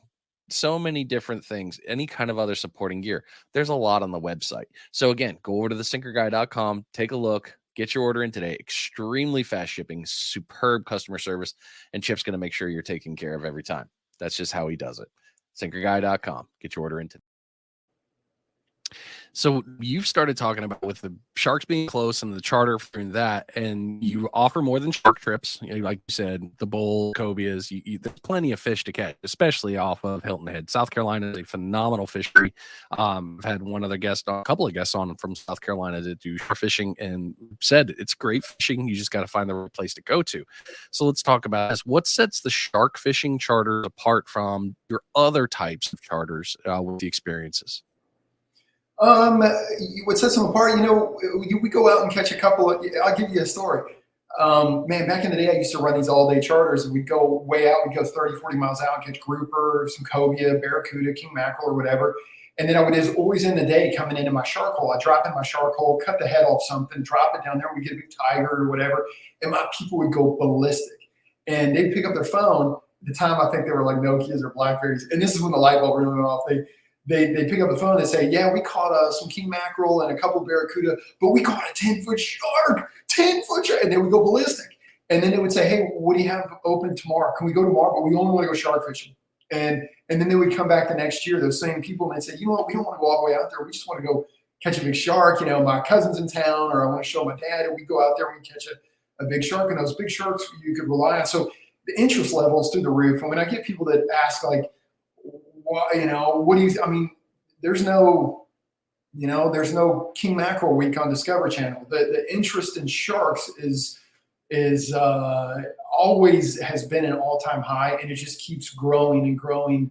so many different things, any kind of other supporting gear. There's a lot on the website. So again, go over to thesinkerguy.com, take a look, get your order in today. Extremely fast shipping, superb customer service, and Chip's going to make sure you're taken care of every time. That's just how he does it. Sinkerguy.com. Get your order in today. So you've started talking about with the sharks being close and the charter for that, and you offer more than shark trips. You know, like you said, the bull, cobias, there's plenty of fish to catch, especially off of Hilton Head. South Carolina is a phenomenal fishery. I've had a couple of guests on from South Carolina that do shore fishing and said it's great fishing. You just got to find the right place to go to. So let's talk about this. What sets the shark fishing charter apart from your other types of charters with the experiences? What sets them apart, we go out and catch a couple of, I'll give you a story. Man, back in the day, I used to run these all-day charters, and we'd go way out. We'd go 30, 40 miles out, catch grouper, some cobia, barracuda, king mackerel, or whatever. And then I would always in the day coming into my shark hole. I'd drop in my shark hole, cut the head off something, drop it down there. We'd get a big tiger or whatever. And my people would go ballistic. And they'd pick up their phone. At the time, I think they were like Nokias or Blackberries. And this is when the light bulb really went off. They pick up the phone and say, yeah, we caught some king mackerel and a couple barracuda, but we caught a 10-foot shark, 10-foot shark. And then we go ballistic. And then they would say, hey, what do you have open tomorrow? Can we go tomorrow? But we only want to go shark fishing. And then they would come back the next year, those same people, and they'd say, you know what, we don't want to go all the way out there. We just want to go catch a big shark. My cousin's in town, or I want to show my dad. And we go out there and we catch a big shark. And those big sharks you could rely on. So the interest level is through the roof. And when I get people that ask, like, what do you, there's no king mackerel week on Discovery Channel. The interest in sharks is always has been an all-time high, and it just keeps growing and growing.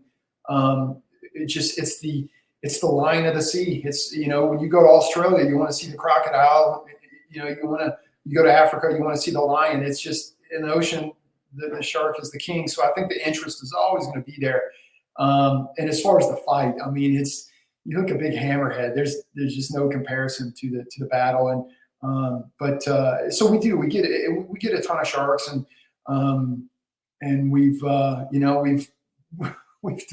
It's the line of the sea. It's, when you go to Australia, you want to see the crocodile. You go to Africa, you want to see the lion. It's just in the ocean, the shark is the king. So I think the interest is always going to be there. And as far as the fight, you hook a big hammerhead. There's just no comparison to the battle. And so we get a ton of sharks, and we've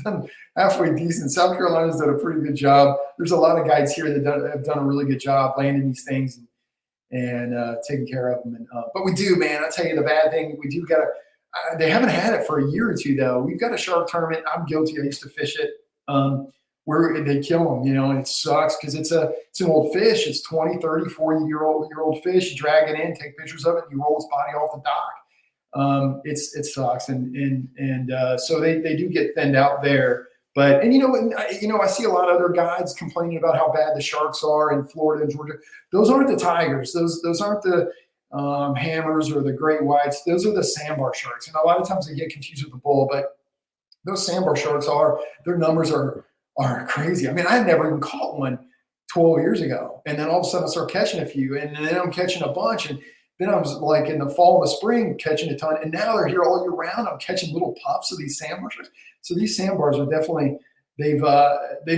done halfway decent. South Carolina's done a pretty good job. There's a lot of guides here that have done a really good job landing these things and taking care of them. But we do, man. I'll tell you the bad thing. We do got to. They haven't had it for a year or two, though. We've got a shark tournament. I'm guilty. I used to fish it where they kill them, and it sucks because it's an old fish. It's 20, 30, 40-year-old fish. You drag it in, take pictures of it, and you roll its body off the dock. It sucks. And so they do get thinned out there. But, I see a lot of other guides complaining about how bad the sharks are in Florida and Georgia. Those aren't the tigers. Those aren't the hammers or the great whites. Those are the sandbar sharks. And a lot of times they get confused with the bull, but those sandbar sharks their numbers are crazy. I had never even caught one 12 years ago. And then all of a sudden I start catching a few, and then I'm catching a bunch. And then I was like in the fall and the spring catching a ton. And now they're here all year round. I'm catching little pups of these sandbar sharks. So these sandbars are definitely, they've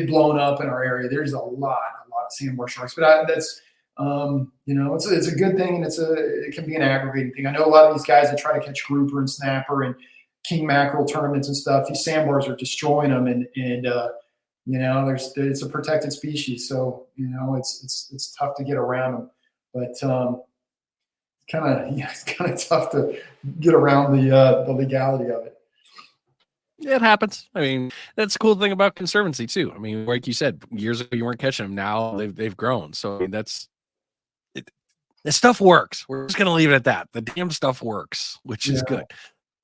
blown up in our area. There's a lot of sandbar sharks, but that's, it's a good thing, and it can be an aggravating thing. I know a lot of these guys that try to catch grouper and snapper and king mackerel tournaments and stuff. These sandbars are destroying them, and it's a protected species, so it's tough to get around them. But it's kind of tough to get around the legality of it. It happens. That's the cool thing about conservancy too. Like you said, years ago you weren't catching them. Now they've grown. So that's it. This stuff works. We're just gonna leave it at that. The damn stuff works, which is good.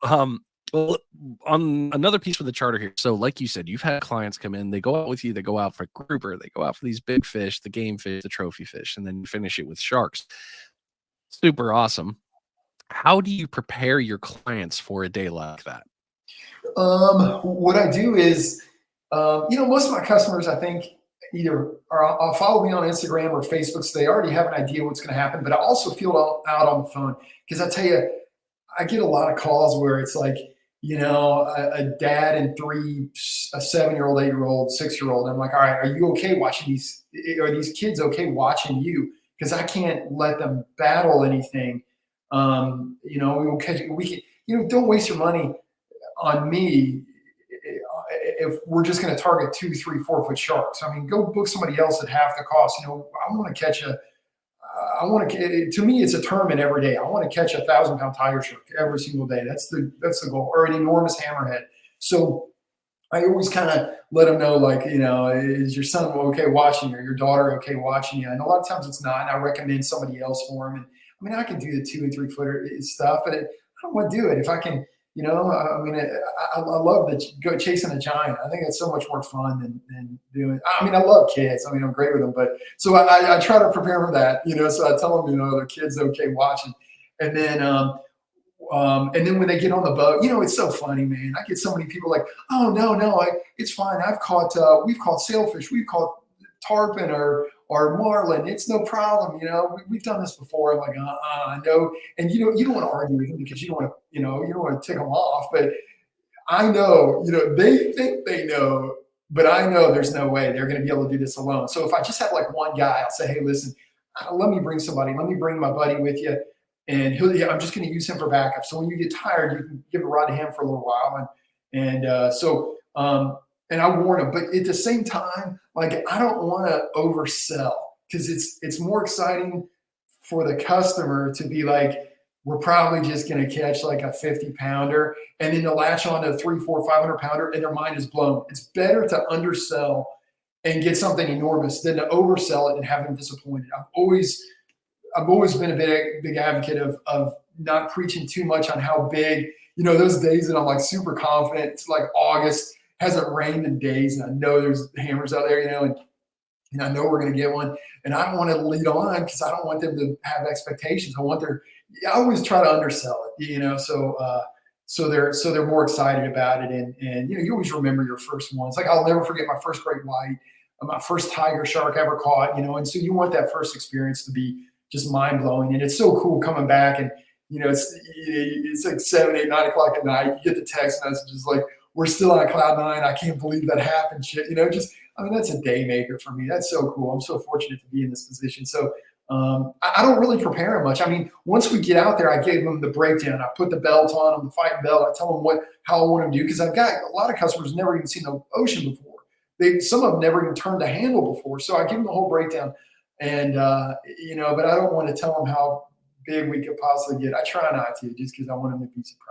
Well, on another piece of the charter here. So like you said, you've had clients come in, they go out with you, they go out for grouper, they go out for these big fish, the game fish, the trophy fish, and then you finish it with sharks. Super awesome. How do you prepare your clients for a day like that? What I do is, most of my customers, I think, either I'll follow me on Instagram or Facebook, so they already have an idea what's going to happen. But I also feel out on the phone, because I tell you, I get a lot of calls where it's like, a dad and a 7-year-old, 8-year-old, 6-year-old. I'm like, all right, are you okay watching these? Are these kids okay watching you? Because I can't let them battle anything. We can, don't waste your money on me if we're just going to target 2, 3, 4 foot sharks. I mean, go book somebody else at half the cost. I want to catch to me, it's a tournament every day. I want to catch 1,000-pound tiger shark every single day. That's the goal, or an enormous hammerhead. So I always kind of let them know, like, is your son okay watching you, or your daughter okay watching you? And a lot of times it's not, and I recommend somebody else for them. And I mean, I can do the 2 and 3 footer stuff, but I don't want to do it if I can. I love go chasing a giant. I think it's so much more fun than doing. I mean, I love kids. I mean, I'm great with them, but so I try to prepare for that. So I tell them, the kids okay watching, and then when they get on the boat, it's so funny, man. I get so many people like, oh no, it's fine. We've caught sailfish, we've caught tarpon or marlin. It's no problem. We've done this before. I'm like, I know. And you don't want to argue with them because you don't want to tick them off. But I know, they think they know, but I know there's no way they're going to be able to do this alone. So if I just have like one guy, I'll say, hey, listen, let me bring somebody. Let me bring my buddy with you. And I'm just going to use him for backup. So when you get tired, you can give a rod to him for a little while. And I warn them, but at the same time, like, I don't want to oversell, because it's more exciting for the customer to be like, we're probably just going to catch like a 50-pounder, and then to latch on to a 300, 400, 500-pounder, and their mind is blown. It's better to undersell and get something enormous than to oversell it and have them disappointed. I've always been a big advocate of not preaching too much on how big. Those days that I'm like super confident. It's like August. Hasn't rained in days, and I know there's hammers out there, and I know we're going to get one, and I don't want to lead on because I don't want them to have expectations. I always try to undersell it, so they're more excited about it, and you always remember your first ones. Like, I'll never forget my first great white, my first tiger shark ever caught, and so you want that first experience to be just mind blowing, and it's so cool coming back, and it's like 7, 8, 9 o'clock at night. You get the text messages like, we're still on cloud 9. I can't believe that happened. Shit, that's a day maker for me. That's so cool. I'm so fortunate to be in this position. So I don't really prepare them much. I mean, once we get out there, I gave them the breakdown. I put the belt on them, the fighting belt. I tell them how I want them to do, because I've got a lot of customers who've never even seen the ocean before. Some of them never even turned a handle before. So I give them the whole breakdown, and but I don't want to tell them how big we could possibly get. I try not to, just because I want them to be surprised.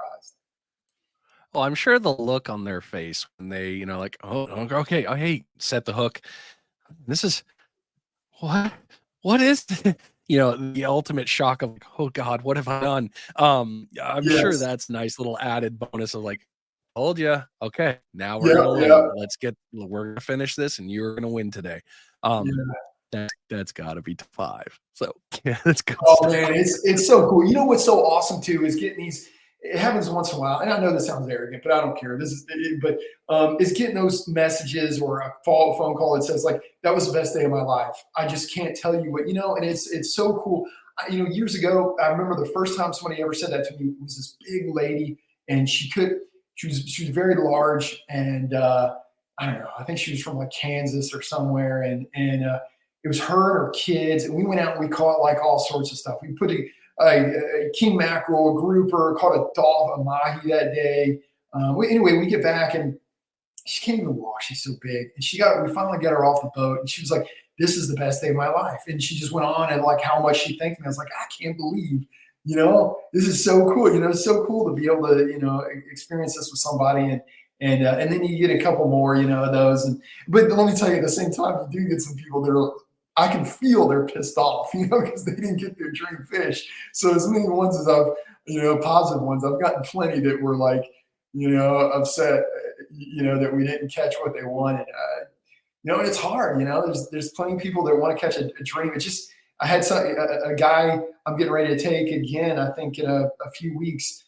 Well, I'm sure the look on their face when they, like, oh, okay, oh, hey, set the hook. This is what is the ultimate shock of like, oh God, what have I done? I'm sure that's a nice little added bonus of like, told you, okay, now we're gonna win. We're gonna finish this, and you're gonna win today. That's got to be 5. So yeah, that's good. Oh stuff. Man, it's so cool. What's so awesome too is getting these. It happens once in a while, and I know this sounds arrogant, but I don't care. It's getting those messages or a phone call that says like, that was the best day of my life. I just can't tell you what, and it's so cool. Years ago, I remember the first time somebody ever said that to me was this big lady, and she was very large, and I don't know, I think she was from like Kansas or somewhere, and it was her and her kids, and we went out and we caught like all sorts of stuff. We put a king mackerel, a grouper, caught a dolphin, a mahi that day. We get back, and she can't even walk. She's so big. And we finally got her off the boat, and she was like, this is the best day of my life. And she just went on and like how much she thanked me. I was like, I can't believe, this is so cool. It's so cool to be able to, experience this with somebody. And then you get a couple more, of those. But let me tell you, at the same time, you do get some people that are, I can feel they're pissed off, because they didn't get their dream fish. So as many ones as I've, positive ones, I've gotten plenty that were like, upset, that we didn't catch what they wanted. And it's hard, there's plenty of people that want to catch a dream. It's just, I had a guy I'm getting ready to take again, I think in a few weeks.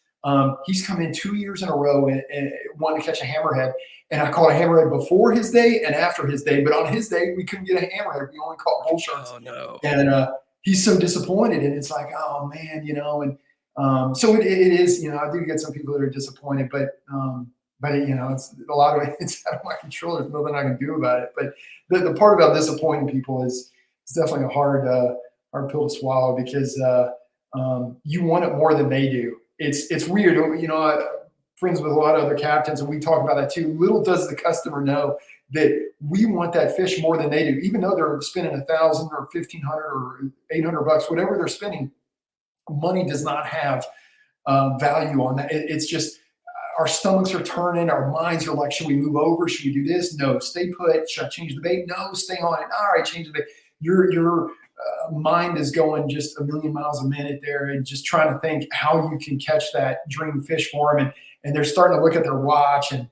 He's come in 2 years in a row and wanted to catch a hammerhead. And I caught a hammerhead before his day and after his day. But on his day, we couldn't get a hammerhead. We only caught bull sharks. Oh, no. And he's so disappointed. And it's like, oh, man, So it is, I do get some people that are disappointed, but it's a lot of it's out of my control. There's nothing I can do about it. But the part about disappointing people is it's definitely a hard pill to swallow because you want it more than they do. It's weird, friends with a lot of other captains, and we talk about that too. Little does the customer know that we want that fish more than they do, even though they're spending 1,000 or 1,500 or $800, whatever they're spending. Money does not have value on that. It's just our stomachs are turning, our minds are like, should we move over? Should we do this? No, stay put. Should I change the bait? No, stay on it. All right, change the bait. Your mind is going just a million miles a minute there, and just trying to think how you can catch that dream fish for them. And they're starting to look at their watch, and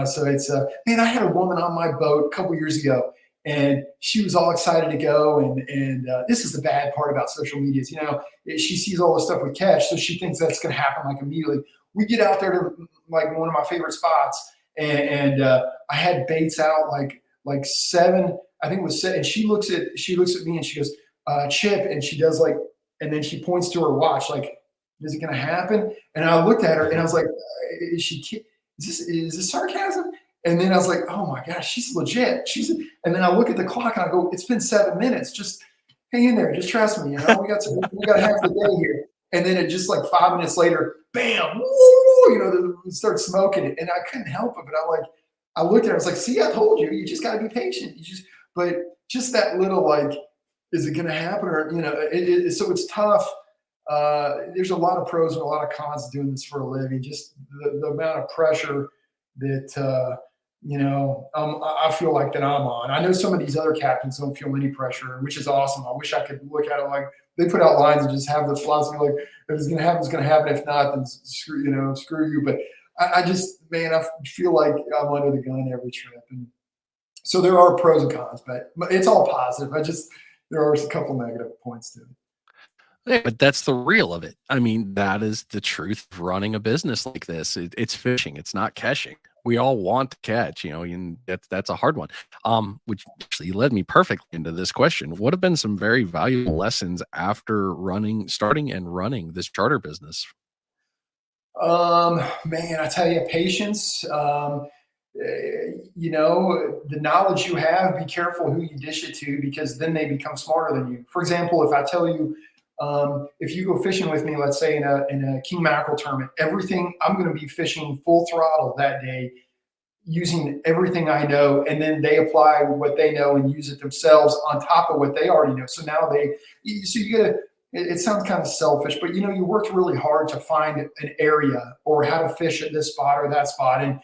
so it's man. I had a woman on my boat a couple years ago, and she was all excited to go. And this is the bad part about social media is, she sees all the stuff we catch, so she thinks that's going to happen like immediately. We get out there to like one of my favorite spots, and I had baits out like 7, I think it was 7. And she looks at me and she goes, Chip, and she does and then she points to her watch, like, is it going to happen? And I looked at her and I was like, is this sarcasm? And then I was like, oh my gosh, she's legit. And then I look at the clock and I go, it's been 7 minutes. Just hang in there. Just trust me. We got half the day here. And then it just like 5 minutes later, bam, woo, it starts smoking it. And I couldn't help it. But I looked at her, I was like, see, I told you, you just got to be patient. But just that little, like, is it going to happen? Or, so it's tough. There's a lot of pros and a lot of cons to doing this for a living. Just the amount of pressure that, I feel like that I'm on. I know some of these other captains don't feel any pressure, which is awesome. I wish I could look at it like they put out lines and just have the philosophy like, if it's going to happen, it's going to happen. If not, then screw you. But I feel like I'm under the gun every trip. And so there are pros and cons, but it's all positive. There are a couple negative points to it. Yeah, but that's the real of it. I mean, that is the truth of running a business like this. It's fishing. It's not catching. We all want to catch, and that's a hard one. Which actually led me perfectly into this question. What have been some very valuable lessons after starting and running this charter business? Man, I tell you, patience. The knowledge you have, be careful who you dish it to, because then they become smarter than you. For example, if I tell you, if you go fishing with me, let's say in a king mackerel tournament, everything I'm going to be fishing full throttle that day, using everything I know, and then they apply what they know and use it themselves on top of what they already know. So now you gotta. It sounds kind of selfish, but you worked really hard to find an area or how to fish at this spot or that spot, and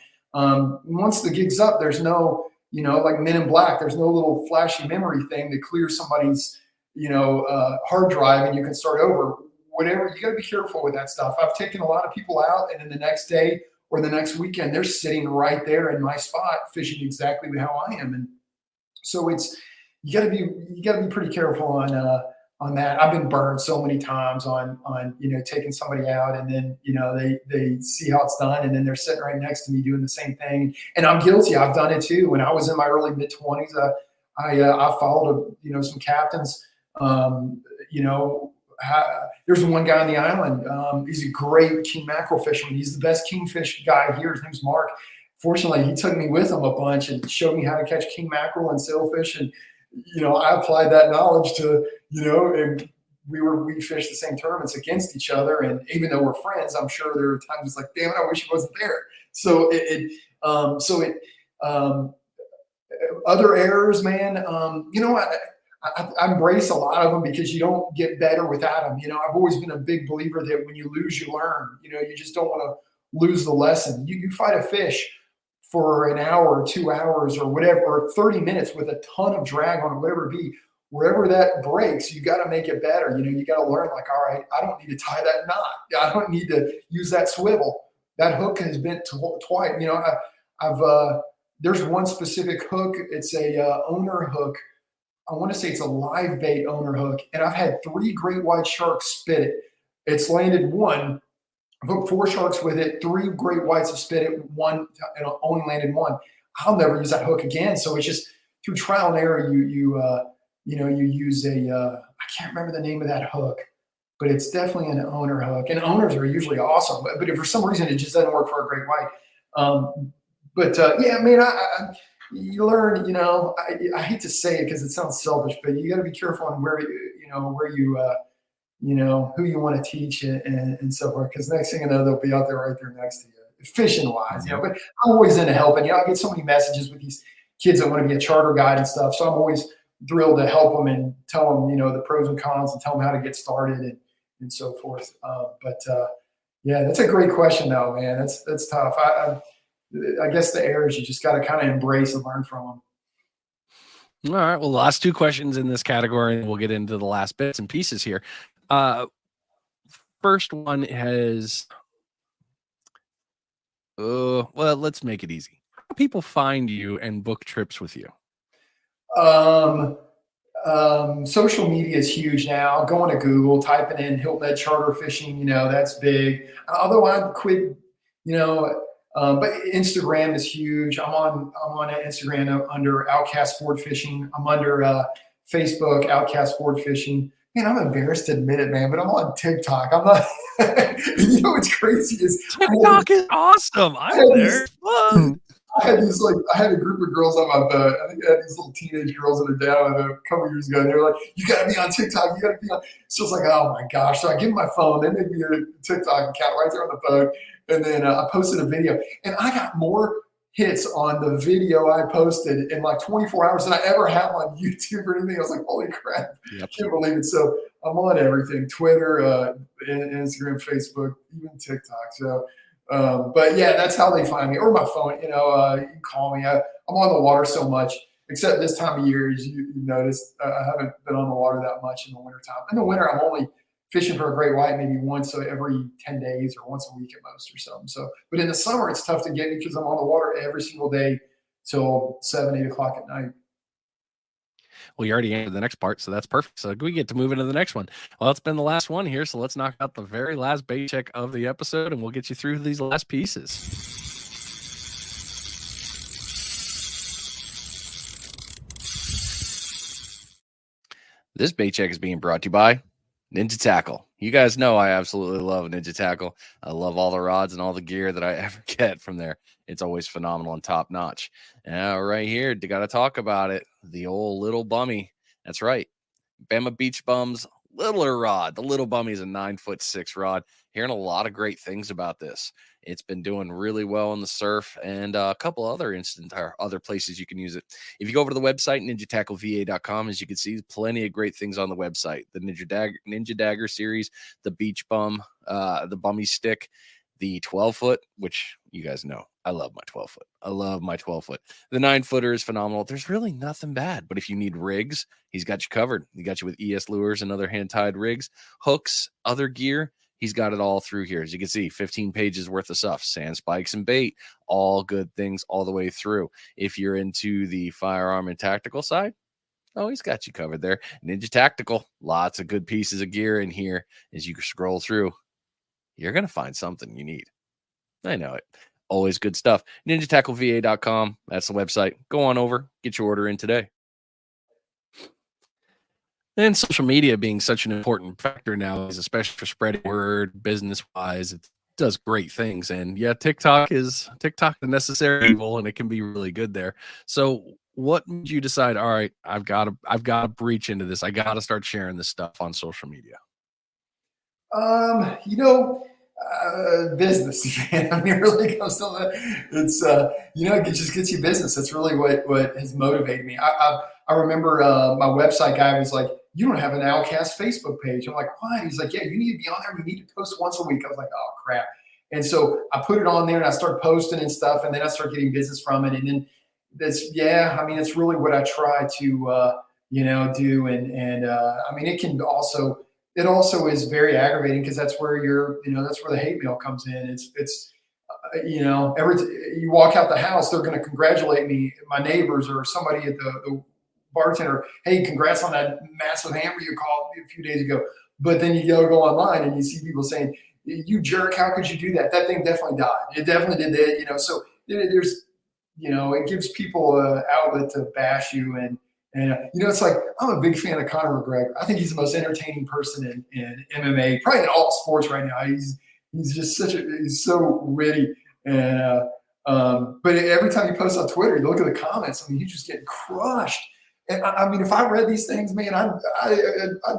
once the gig's up, there's no, like Men in Black, there's no little flashy memory thing that clears somebody's hard drive and you can start over. Whatever, you got to be careful with that stuff. I've taken a lot of people out, and then the next day or the next weekend, they're sitting right there in my spot fishing exactly how I am. And so you got to be pretty careful on that. I've been burned so many times on taking somebody out, and then they see how it's done, and then they're sitting right next to me doing the same thing. And I'm guilty. I've done it too. When I was in my early mid-20s, I followed some captains. There's one guy on the island. He's a great king mackerel fisherman. He's the best kingfish guy here. His name's Mark. Fortunately, he took me with him a bunch and showed me how to catch king mackerel and sailfish. And I applied that knowledge to and we fished the same tournaments against each other. And even though we're friends, I'm sure there are times it's like, damn it, I wish he wasn't there. So other errors, man. I embrace a lot of them because you don't get better without them. I've always been a big believer that when you lose, you learn. You just don't want to lose the lesson. You fight a fish for an hour or 2 hours or whatever, or 30 minutes with a ton of drag on it, whatever it be. Wherever that breaks, you got to make it better. You got to learn, like, all right, I don't need to tie that knot. I don't need to use that swivel. That hook has been twice. There's one specific hook. It's a owner hook. I want to say it's a live bait owner hook. And I've had 3 great white sharks spit it. It's landed one. I've hooked 4 sharks with it. 3 great whites have spit it. One, only landed one. I'll never use that hook again. So it's just through trial and error, you use I can't remember the name of that hook, but it's definitely an owner hook. And owners are usually awesome, but if for some reason it just doesn't work for a great white. Yeah, I mean, you learn, I hate to say it because it sounds selfish, but you got to be careful on where who you want to teach and so forth. Because next thing you know, they'll be out there right there next to you, fishing wise, But I'm always into helping. I get so many messages with these kids that want to be a charter guide and stuff. So I'm always thrilled to help them and tell them, the pros and cons and tell them how to get started and so forth. Yeah, that's a great question though, man. That's tough. I guess the errors you just got to kind of embrace and learn from them. All right. Well, the last two questions in this category, and we'll get into the last bits and pieces here. First one has, well, let's make it easy. How do people find you and book trips with you? Social media is huge now. Going to Google, typing in Hilton Head charter fishing, that's big. Although I quit, but Instagram is huge. I'm on Instagram under Outcast Sport Fishing. I'm under Facebook Outcast Sport Fishing. Man, I'm embarrassed to admit it, man, but I'm on TikTok. I'm not. What's crazy is TikTok is awesome. I'm there. I had a group of girls on my boat. I think I had these little teenage girls that are down a couple years ago. And they were like, "You got to be on TikTok. You got to be on." So it's like, oh my gosh. So I give them my phone. They make me a TikTok account right there on the boat. And then I posted a video, and I got more hits on the video I posted in like 24 hours than I ever have on YouTube or anything. I was like, holy crap. Yep. Can't believe it. So I'm on everything, Twitter, Instagram, Facebook, even TikTok. So, but yeah, that's how they find me, or my phone. You can call me. I'm on the water so much, except this time of year, as you noticed, I haven't been on the water that much in the wintertime. In the winter, I'm only fishing for a great white maybe once every 10 days or once a week at most or something. So, but in the summer, it's tough to get me because I'm on the water every single day till 7, 8 o'clock at night. Well, you already answered the next part, so that's perfect. So we get to move into the next one. Well, it's been the last one here, so let's knock out the very last bait check of the episode, and we'll get you through these last pieces. This bait check is being brought to you by Ninja Tackle. You guys know I absolutely love Ninja Tackle. I love all the rods and all the gear that I ever get from there. It's always phenomenal and top notch. Now, right here, got to talk about it. The old little bummy. That's right. Bama Beach Bum's littler rod. The little bummy is a 9'6" rod. Hearing a lot of great things about this. It's been doing really well in the surf and a couple other places you can use it. If you go over to the website, ninjatackleva.com, as you can see, plenty of great things on the website. The Ninja Dagger series, the Beach Bum, the Bummy Stick, the 12-foot, which you guys know, I love my 12-foot. I love my 12-foot. The 9-footer is phenomenal. There's really nothing bad, but if you need rigs, he's got you covered. He got you with ES lures and other hand-tied rigs, hooks, other gear. He's got it all through here. As you can see, 15 pages worth of stuff, sand spikes and bait, all good things all the way through. If you're into the firearm and tactical side, oh, he's got you covered there. Ninja Tactical, lots of good pieces of gear in here. As you scroll through, you're going to find something you need. I know it. Always good stuff. NinjaTackleVA.com. That's the website. Go on over, get your order in today. And social media being such an important factor now, especially for spreading word business-wise, it does great things. And yeah, TikTok is the necessary evil, and it can be really good there. So what made you decide, all right, I've got to breach into this. I got to start sharing this stuff on social media? Business, man. I mean, it really comes to that. It's it just gets you business. That's really what has motivated me. I remember my website guy was like, "You don't have an Outcast Facebook page." I'm like, "Why?" He's like, "Yeah, you need to be on there. You need to post once a week." I was like, "Oh crap!" And so I put it on there and I started posting and stuff, and then I started getting business from it. And then it's really what I try to do. And I mean, it also is very aggravating because that's where that's where the hate mail comes in. It's you walk out the house, they're going to congratulate me, my neighbors or somebody at the bartender. "Hey, congrats on that massive hammer you called a few days ago." But then you go online and you see people saying, "You jerk, how could you do that? That thing definitely died. It definitely did that." So there's, it gives people an outlet to bash you. And it's like I'm a big fan of Conor McGregor. I think he's the most entertaining person in MMA, probably in all sports right now. He's just he's so witty. And but every time you post on Twitter, you look at the comments. I mean, you just get crushed. And I mean, if I read these things, man, I'd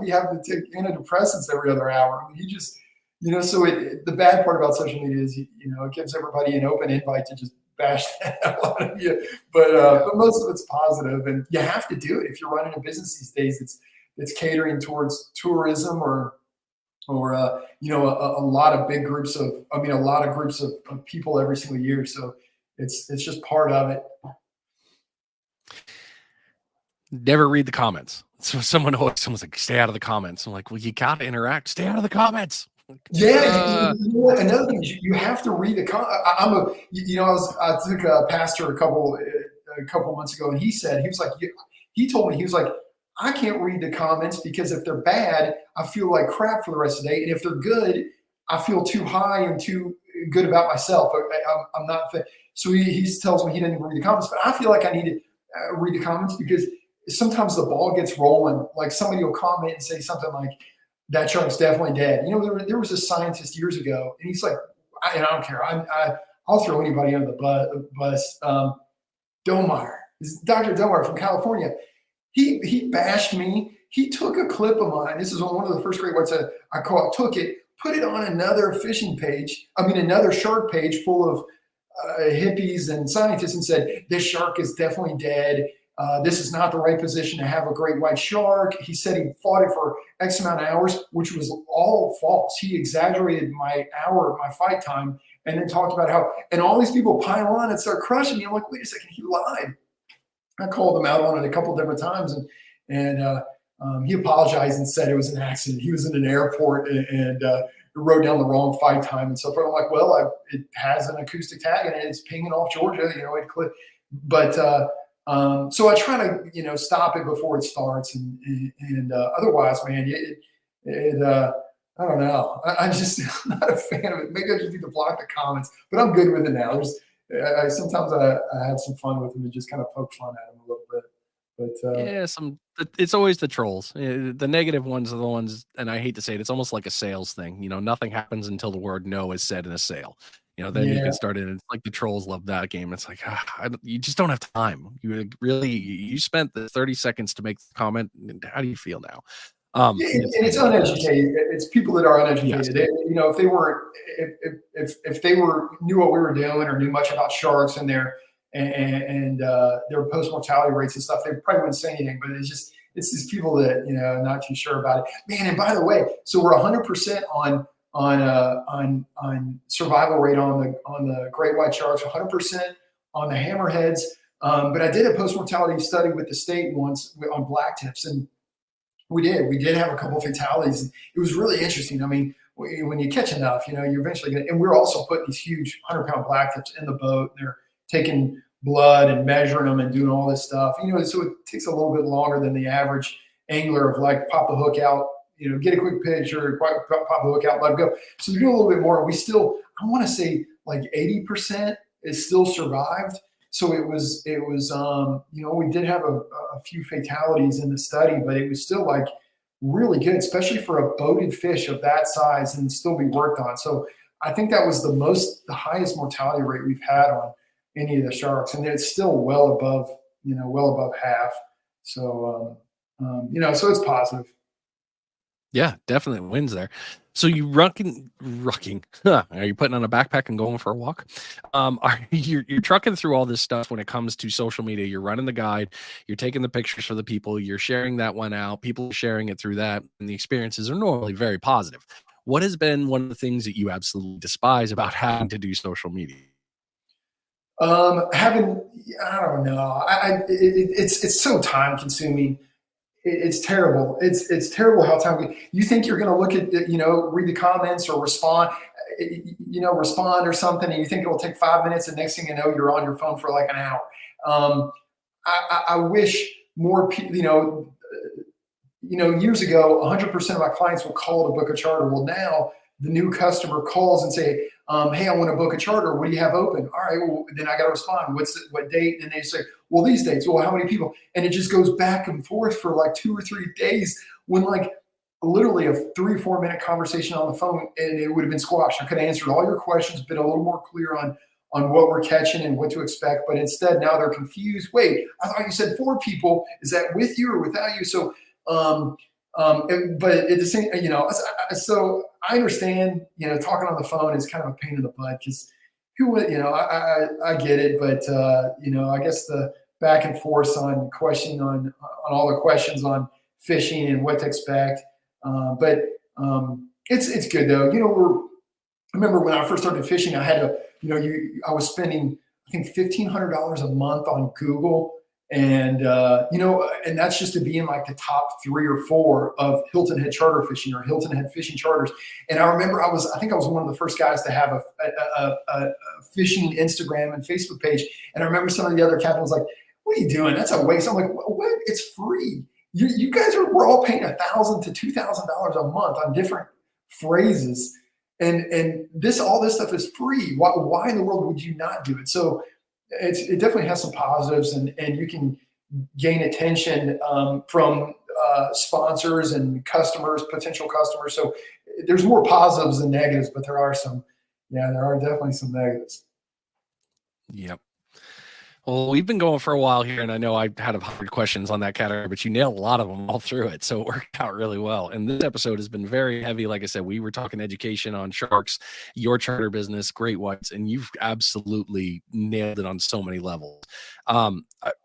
be having to take antidepressants every other hour. I mean, you just, so the bad part about social media is, it gives everybody an open invite to just bash the hell out of you. But most of it's positive, and you have to do it if you're running a business these days. It's catering towards tourism or a lot of big groups a lot of groups of people every single year. So it's just part of it. Never read the comments. So someone's like, stay out of the comments. I'm like, well, you gotta interact. Stay out of the comments. Yeah, another thing is you have to read the. I took a pastor a couple months ago, and he told me, he was like, I can't read the comments because if they're bad, I feel like crap for the rest of the day, and if they're good, I feel too high and too good about myself. I'm not. So he tells me he didn't read the comments, but I feel like I need to read the comments because sometimes the ball gets rolling. Like somebody will comment and say something like, that shark's definitely dead. There was a scientist years ago, and he's like, I don't care. I'll throw anybody under the bus. Domeyer, Dr. Domeyer from California. He bashed me. He took a clip of mine. This is on one of the first great whites I took it, put it on another another shark page full of hippies and scientists, and said, this shark is definitely dead. This is not the right position to have a great white shark. He said he fought it for X amount of hours, which was all false. He exaggerated my fight time, and then talked about how, and all these people pile on and start crushing me. I'm like, wait a second, he lied. I called him out on it a couple different times, and he apologized and said it was an accident. He was in an airport and wrote down the wrong fight time and so forth. I'm like, well, it has an acoustic tag and it's pinging off Georgia, but so I try to, stop it before it starts, and otherwise, man, I don't know. I'm just not a fan of it. Maybe I just need to block the comments, but I'm good with it now. Sometimes I have some fun with them and just kind of poke fun at them a little bit. But it's always the trolls. The negative ones are the ones, and I hate to say it, it's almost like a sales thing. Nothing happens until the word no is said in a sale. Then you get started. It's like the trolls love that game. It's like, you just don't have time. You spent the 30 seconds to make the comment. How do you feel now? It's uneducated. It's people that are uneducated. Yes. If they knew what we were doing or knew much about sharks and their post mortality rates and stuff, they probably wouldn't say anything. But it's these people that not too sure about it, man. And by the way, so we're 100% on survival rate on the great white sharks, 100% on the hammerheads. But I did a post mortality study with the state once on black tips, and we did have a couple of fatalities. It was really interesting. I mean, when you catch enough, you're eventually going to, and we're also putting these huge 100-pound black tips in the boat. They're taking blood and measuring them and doing all this stuff, so it takes a little bit longer than the average angler of like pop the hook out, get a quick picture, pop the hook out, let it go. So they're doing a little bit more. We still, I want to say like 80% is still survived. So it was, we did have a few fatalities in the study, but it was still like really good, especially for a boated fish of that size and still be worked on. So I think that was the highest mortality rate we've had on any of the sharks, and it's still well above half. So, so it's positive. Yeah, definitely wins there. So you rucking? Are you putting on a backpack and going for a walk? You're trucking through all this stuff when it comes to social media. You're running the guide. You're taking the pictures for the people. You're sharing that one out. People are sharing it through that, and the experiences are normally very positive. What has been one of the things that you absolutely despise about having to do social media? I don't know. It's so time consuming. It's terrible. It's terrible how time. You think you're going to look at read the comments or respond or something, and you think it'll take 5 minutes, and next thing you know, you're on your phone for like an hour. I wish more people. Years ago, 100% of my clients would call to book a charter. Well, now the new customer calls and say, Hey, I want to book a charter. What do you have open? All right, well, then I got to respond. What date? And they say, well, these dates. Well, how many people? And it just goes back and forth for like 2 or 3 days when like literally a 3 or 4 minute conversation on the phone and it would have been squashed. I could have answered all your questions, been a little more clear on what we're catching and what to expect. But instead now they're confused. Wait, I thought you said 4 people. Is that with you or without you? So, but at the same, so I understand, talking on the phone is kind of a pain in the butt because I get it. But, I guess the back and forth on questioning on all the questions on fishing and what to expect. But it's good though. I remember when I first started fishing, I had to, I was spending, I think $1,500 a month on Google, and and that's just to be in like the top 3 or 4 of Hilton Head charter fishing or Hilton Head fishing charters. And I remember I think I was one of the first guys to have a fishing Instagram and Facebook page. And I remember some of the other captains like, "What are you doing? That's a waste." I'm like, "What? It's free. You guys we're all paying $1,000 to $2,000 a month on different phrases, and all this stuff is free. Why in the world would you not do it?" So it definitely has some positives, and you can gain attention from sponsors and potential customers. So there's more positives than negatives, but there are definitely some negatives. Yep. Well, we've been going for a while here, and I know I had 100 questions on that category, but you nailed a lot of them all through it. So it worked out really well. And this episode has been very heavy. Like I said, we were talking education on sharks, your charter business, great whites, and you've absolutely nailed it on so many levels.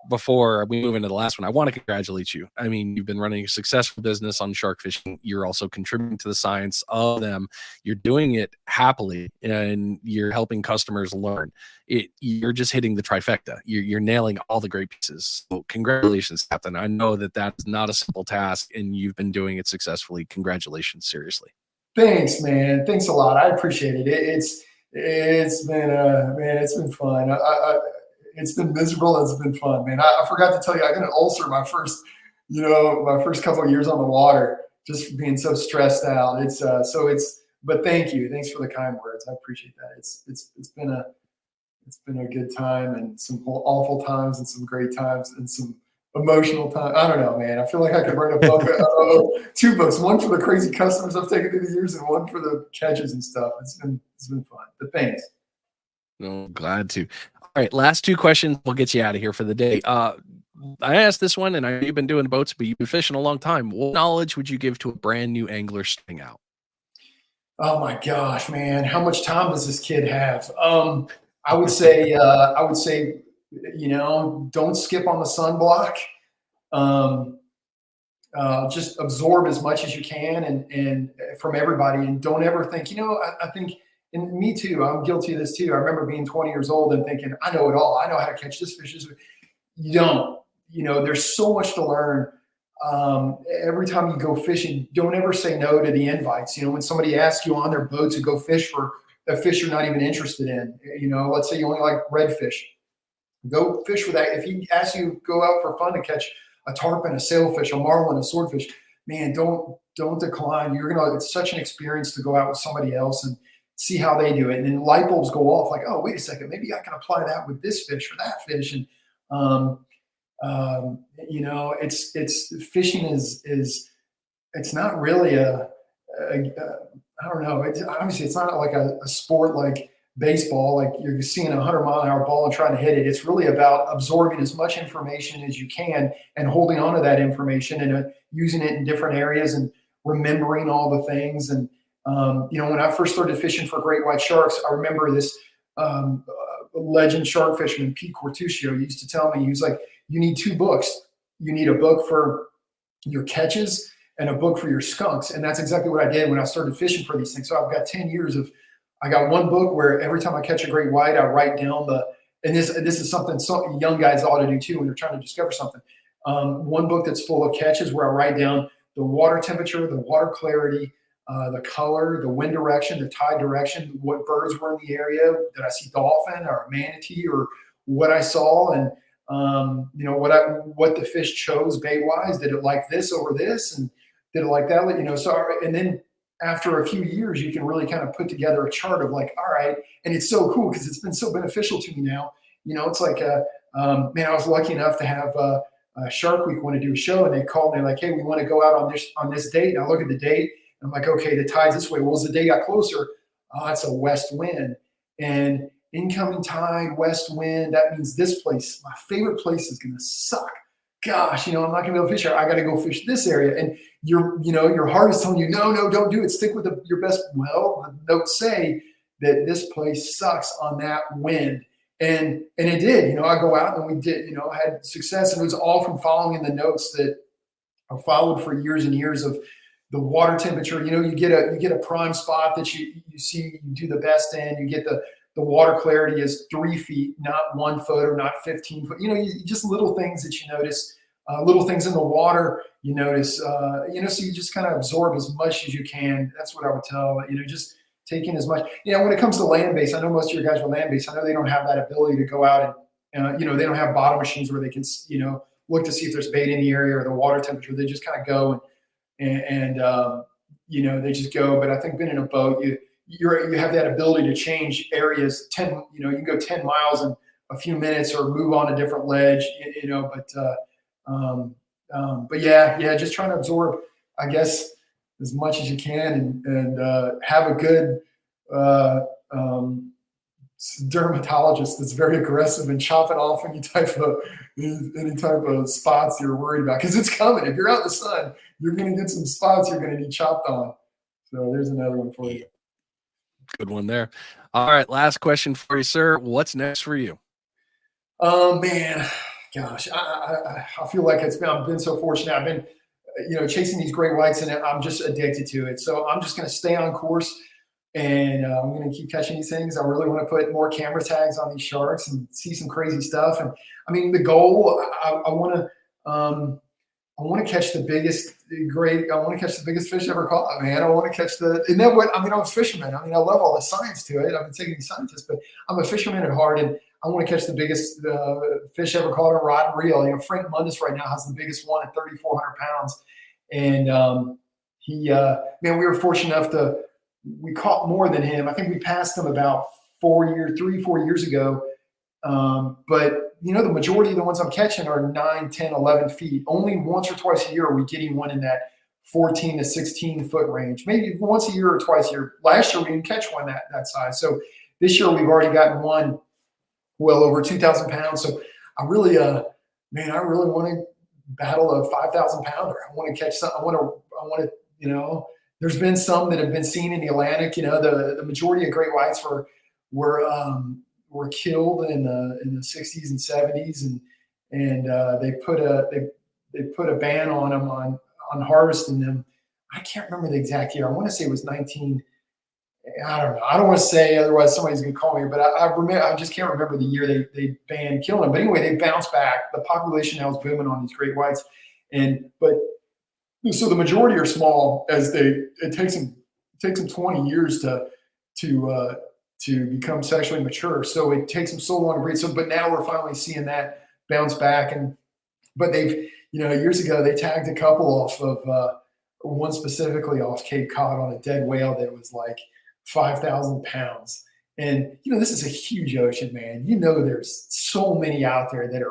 Before we move into the last one, I want to congratulate you. I mean, you've been running a successful business on shark fishing. You're also contributing to the science of them. You're doing it happily, and you're helping customers learn. You're just hitting the trifecta. You're nailing all the great pieces. So congratulations, Captain. I know that that's not a simple task, and you've been doing it successfully. Congratulations, seriously. Thanks, man. Thanks a lot. I appreciate it. It's been fun. It's been miserable. It's been fun, man. I forgot to tell you, I got an ulcer my first couple of years on the water, just being so stressed out. But thank you. Thanks for the kind words. I appreciate that. It's been a good time, and some awful times and some great times and some emotional time. I don't know, man. I feel like I could write a book, 2 books, one for the crazy customers I've taken through the years and one for the catches and stuff. It's been fun. But thanks. No, glad to. All right, last 2 questions. We'll get you out of here for the day. I asked this one, and I know you've been doing boats, but you've been fishing a long time. What knowledge would you give to a brand new angler starting out? Oh my gosh, man. How much time does this kid have? I would say, don't skip on the sunblock. Just absorb as much as you can and from everybody, and don't ever think, I think, and me too, I'm guilty of this too. I remember being 20 years old and thinking, I know it all. I know how to catch this fish. You don't, there's so much to learn. Every time you go fishing, don't ever say no to the invites. When somebody asks you on their boat to go fish for a fish you're not even interested in, let's say you only like redfish, go fish with that. If he asks you to go out for fun to catch a tarpon, a sailfish, a marlin, a swordfish, man, don't decline. It's such an experience to go out with somebody else and see how they do it. And then light bulbs go off like, oh, wait a second, maybe I can apply that with this fish or that fish. And, it's fishing is it's not really I don't know. Obviously it's not like a sport like baseball, like you're seeing a 100-mile-an-hour ball and trying to hit it. It's really about absorbing as much information as you can and holding on to that information and using it in different areas and remembering all the things. And, when I first started fishing for great white sharks, I remember this legend shark fisherman, Pete Cortuccio, used to tell me, he was like, you need 2 books. You need a book for your catches and a book for your skunks. And that's exactly what I did when I started fishing for these things. So I've got 10 years I got 1 book where every time I catch a great white, I write down and this is something some young guys ought to do too when they're trying to discover something. 1 book that's full of catches where I write down the water temperature, the water clarity, the color, the wind direction, the tide direction, what birds were in the area. Did I see dolphin or manatee or what I saw? And, what the fish chose bait wise. Did it like this over this? And did it like that? So, and then after a few years, you can really kind of put together a chart of like, all right, and it's so cool because it's been so beneficial to me now. It's like, man, I was lucky enough to have Shark Week want to do a show, and they called me like, hey, we want to go out on this date. And I look at the date, and I'm like, okay, the tide's this way. Well, as the day got closer, it's a west wind, and incoming tide, west wind. That means this place, my favorite place, is gonna suck. Gosh, I'm not gonna be able to fish here. I got to go fish this area, and your heart is telling you, no, don't do it. Stick with your best. Well, the notes say that this place sucks on that wind. And it did, I go out and we did, had success, and it was all from following the notes that I followed for years and years of the water temperature. You get a prime spot that you see you do the best in. You get the water clarity is 3 feet, not 1 foot or not 15 foot. Just little things that you notice, little things in the water you notice. So you just kind of absorb as much as you can. That's what I would tell. Just taking as much. When it comes to land-based, I know most of your guys are land-based. I know they don't have that ability to go out and, they don't have bottom machines where they can, look to see if there's bait in the area or the water temperature. They just kind of go and they just go. But I think being in a boat, you have that ability to change areas. You can go 10 miles in a few minutes or move on a different ledge. But yeah, just trying to absorb, I guess, as much as you can, and have a good dermatologist that's very aggressive and chopping off any type of spots you're worried about, because it's coming. If you're out in the sun, you're going to get some spots you're going to need chopped on. So there's another one for you. Good one there. All right, last question for you, sir. What's next for you? Man, gosh, I feel like I've been so fortunate. I've been chasing these great whites, and I'm just addicted to it. So I'm just going to stay on course, and I'm going to keep catching these things. I really want to put more camera tags on these sharks and see some crazy stuff. And I mean, the goal, I want to catch the biggest fish ever caught, man. I want to catch I'm a fisherman. I love all the science to it. I've been taking scientists, but I'm a fisherman at heart, and I want to catch the biggest fish ever caught on rod and reel. Frank Mundus right now has the biggest one at 3,400 pounds. And we were fortunate enough we caught more than him. I think we passed him about 4 years ago. But the majority of the ones I'm catching are 9, 10, 11 feet. Only once or twice a year are we getting one in that 14 to 16 foot range. Maybe once a year or twice a year. Last year we didn't catch one that size. So this year we've already gotten one well over 2,000 pounds. So I really want to battle a 5,000 pounder. I want to catch some. I want to, there's been some that have been seen in the Atlantic. The majority of great whites were killed in the 60s and 70s, and they put a ban on them on harvesting them. I can't remember the exact year. I want to say it was 19. I don't know. I don't want to say, otherwise somebody's going to call me, but I just can't remember the year they banned killing them. But anyway, they bounced back. The population now is booming on these great whites. So the majority are small, it takes them 20 years to become sexually mature. So it takes them so long to breed. But now we're finally seeing that bounce back. But they've, years ago they tagged a couple off of, one specifically off Cape Cod on a dead whale that was like 5,000 pounds. And, this is a huge ocean, man. There's so many out there that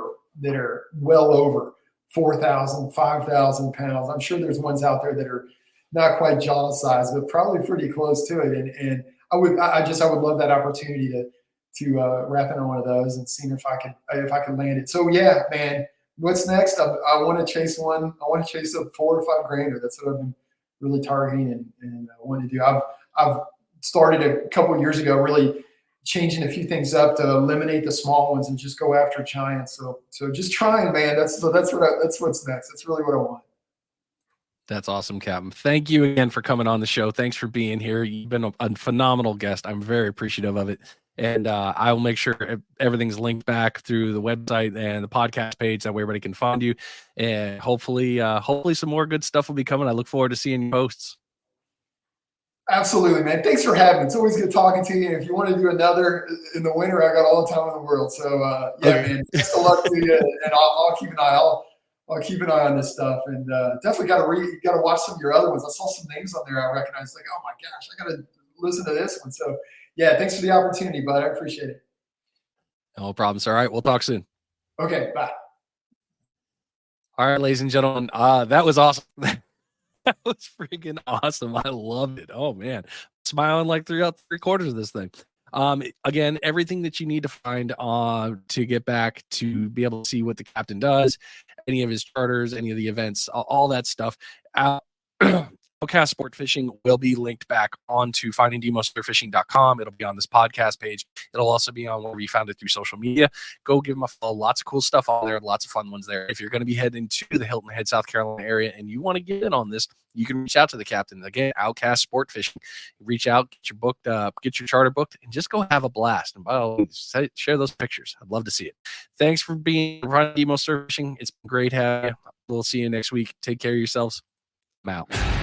are well over 4,000, 5,000 pounds. I'm sure there's ones out there that are not quite jaw size, but probably pretty close to it. And I would love that opportunity to wrap in on one of those and seeing if I could land it. So yeah, man, what's next? I want to chase one. I want to chase a 4 or 5 grander. That's what I've been really targeting and want to do. I've started a couple of years ago, really changing a few things up to eliminate the small ones and just go after giants. So just trying, man. That's what's next. That's really what I want. That's awesome, Captain. Thank you again for coming on the show. Thanks for being here. You've been a phenomenal guest. I'm very appreciative of it. And I will make sure everything's linked back through the website and the podcast page. That way everybody can find you. And hopefully some more good stuff will be coming. I look forward to seeing your posts. Absolutely, man. Thanks for having me. It's always good talking to you. And if you want to do another in the winter, I got all the time in the world. So, yeah, okay, man. Best of luck to you. And I'll keep an eye. I'll keep an eye on this stuff, and definitely got to watch some of your other ones. I saw some names on there I recognize. Like, oh my gosh, I got to listen to this one. So, yeah, thanks for the opportunity, bud. I appreciate it. No problem, sir. All right, we'll talk soon. Okay, bye. All right, ladies and gentlemen, that was awesome. That was freaking awesome. I loved it. Oh man, smiling like throughout 3/4 of this thing. Again, everything that you need to find to get back to be able to see what the captain does, any of his charters, any of the events, all that stuff. Outcast Sport Fishing will be linked back onto findingdemospearfishing.com. It'll be on this podcast page. It'll also be on where you found it through social media. Go give them a follow. Lots of cool stuff on there. Lots of fun ones there. If you're going to be heading to the Hilton Head, South Carolina area and you want to get in on this, you can reach out to the captain. Again, Outcast Sport Fishing. Reach out, get your charter booked, and just go have a blast. And by all means, share those pictures. I'd love to see it. Thanks for being Finding Demo Surf Fishing. It's been great having you. We'll see you next week. Take care of yourselves. I'm out.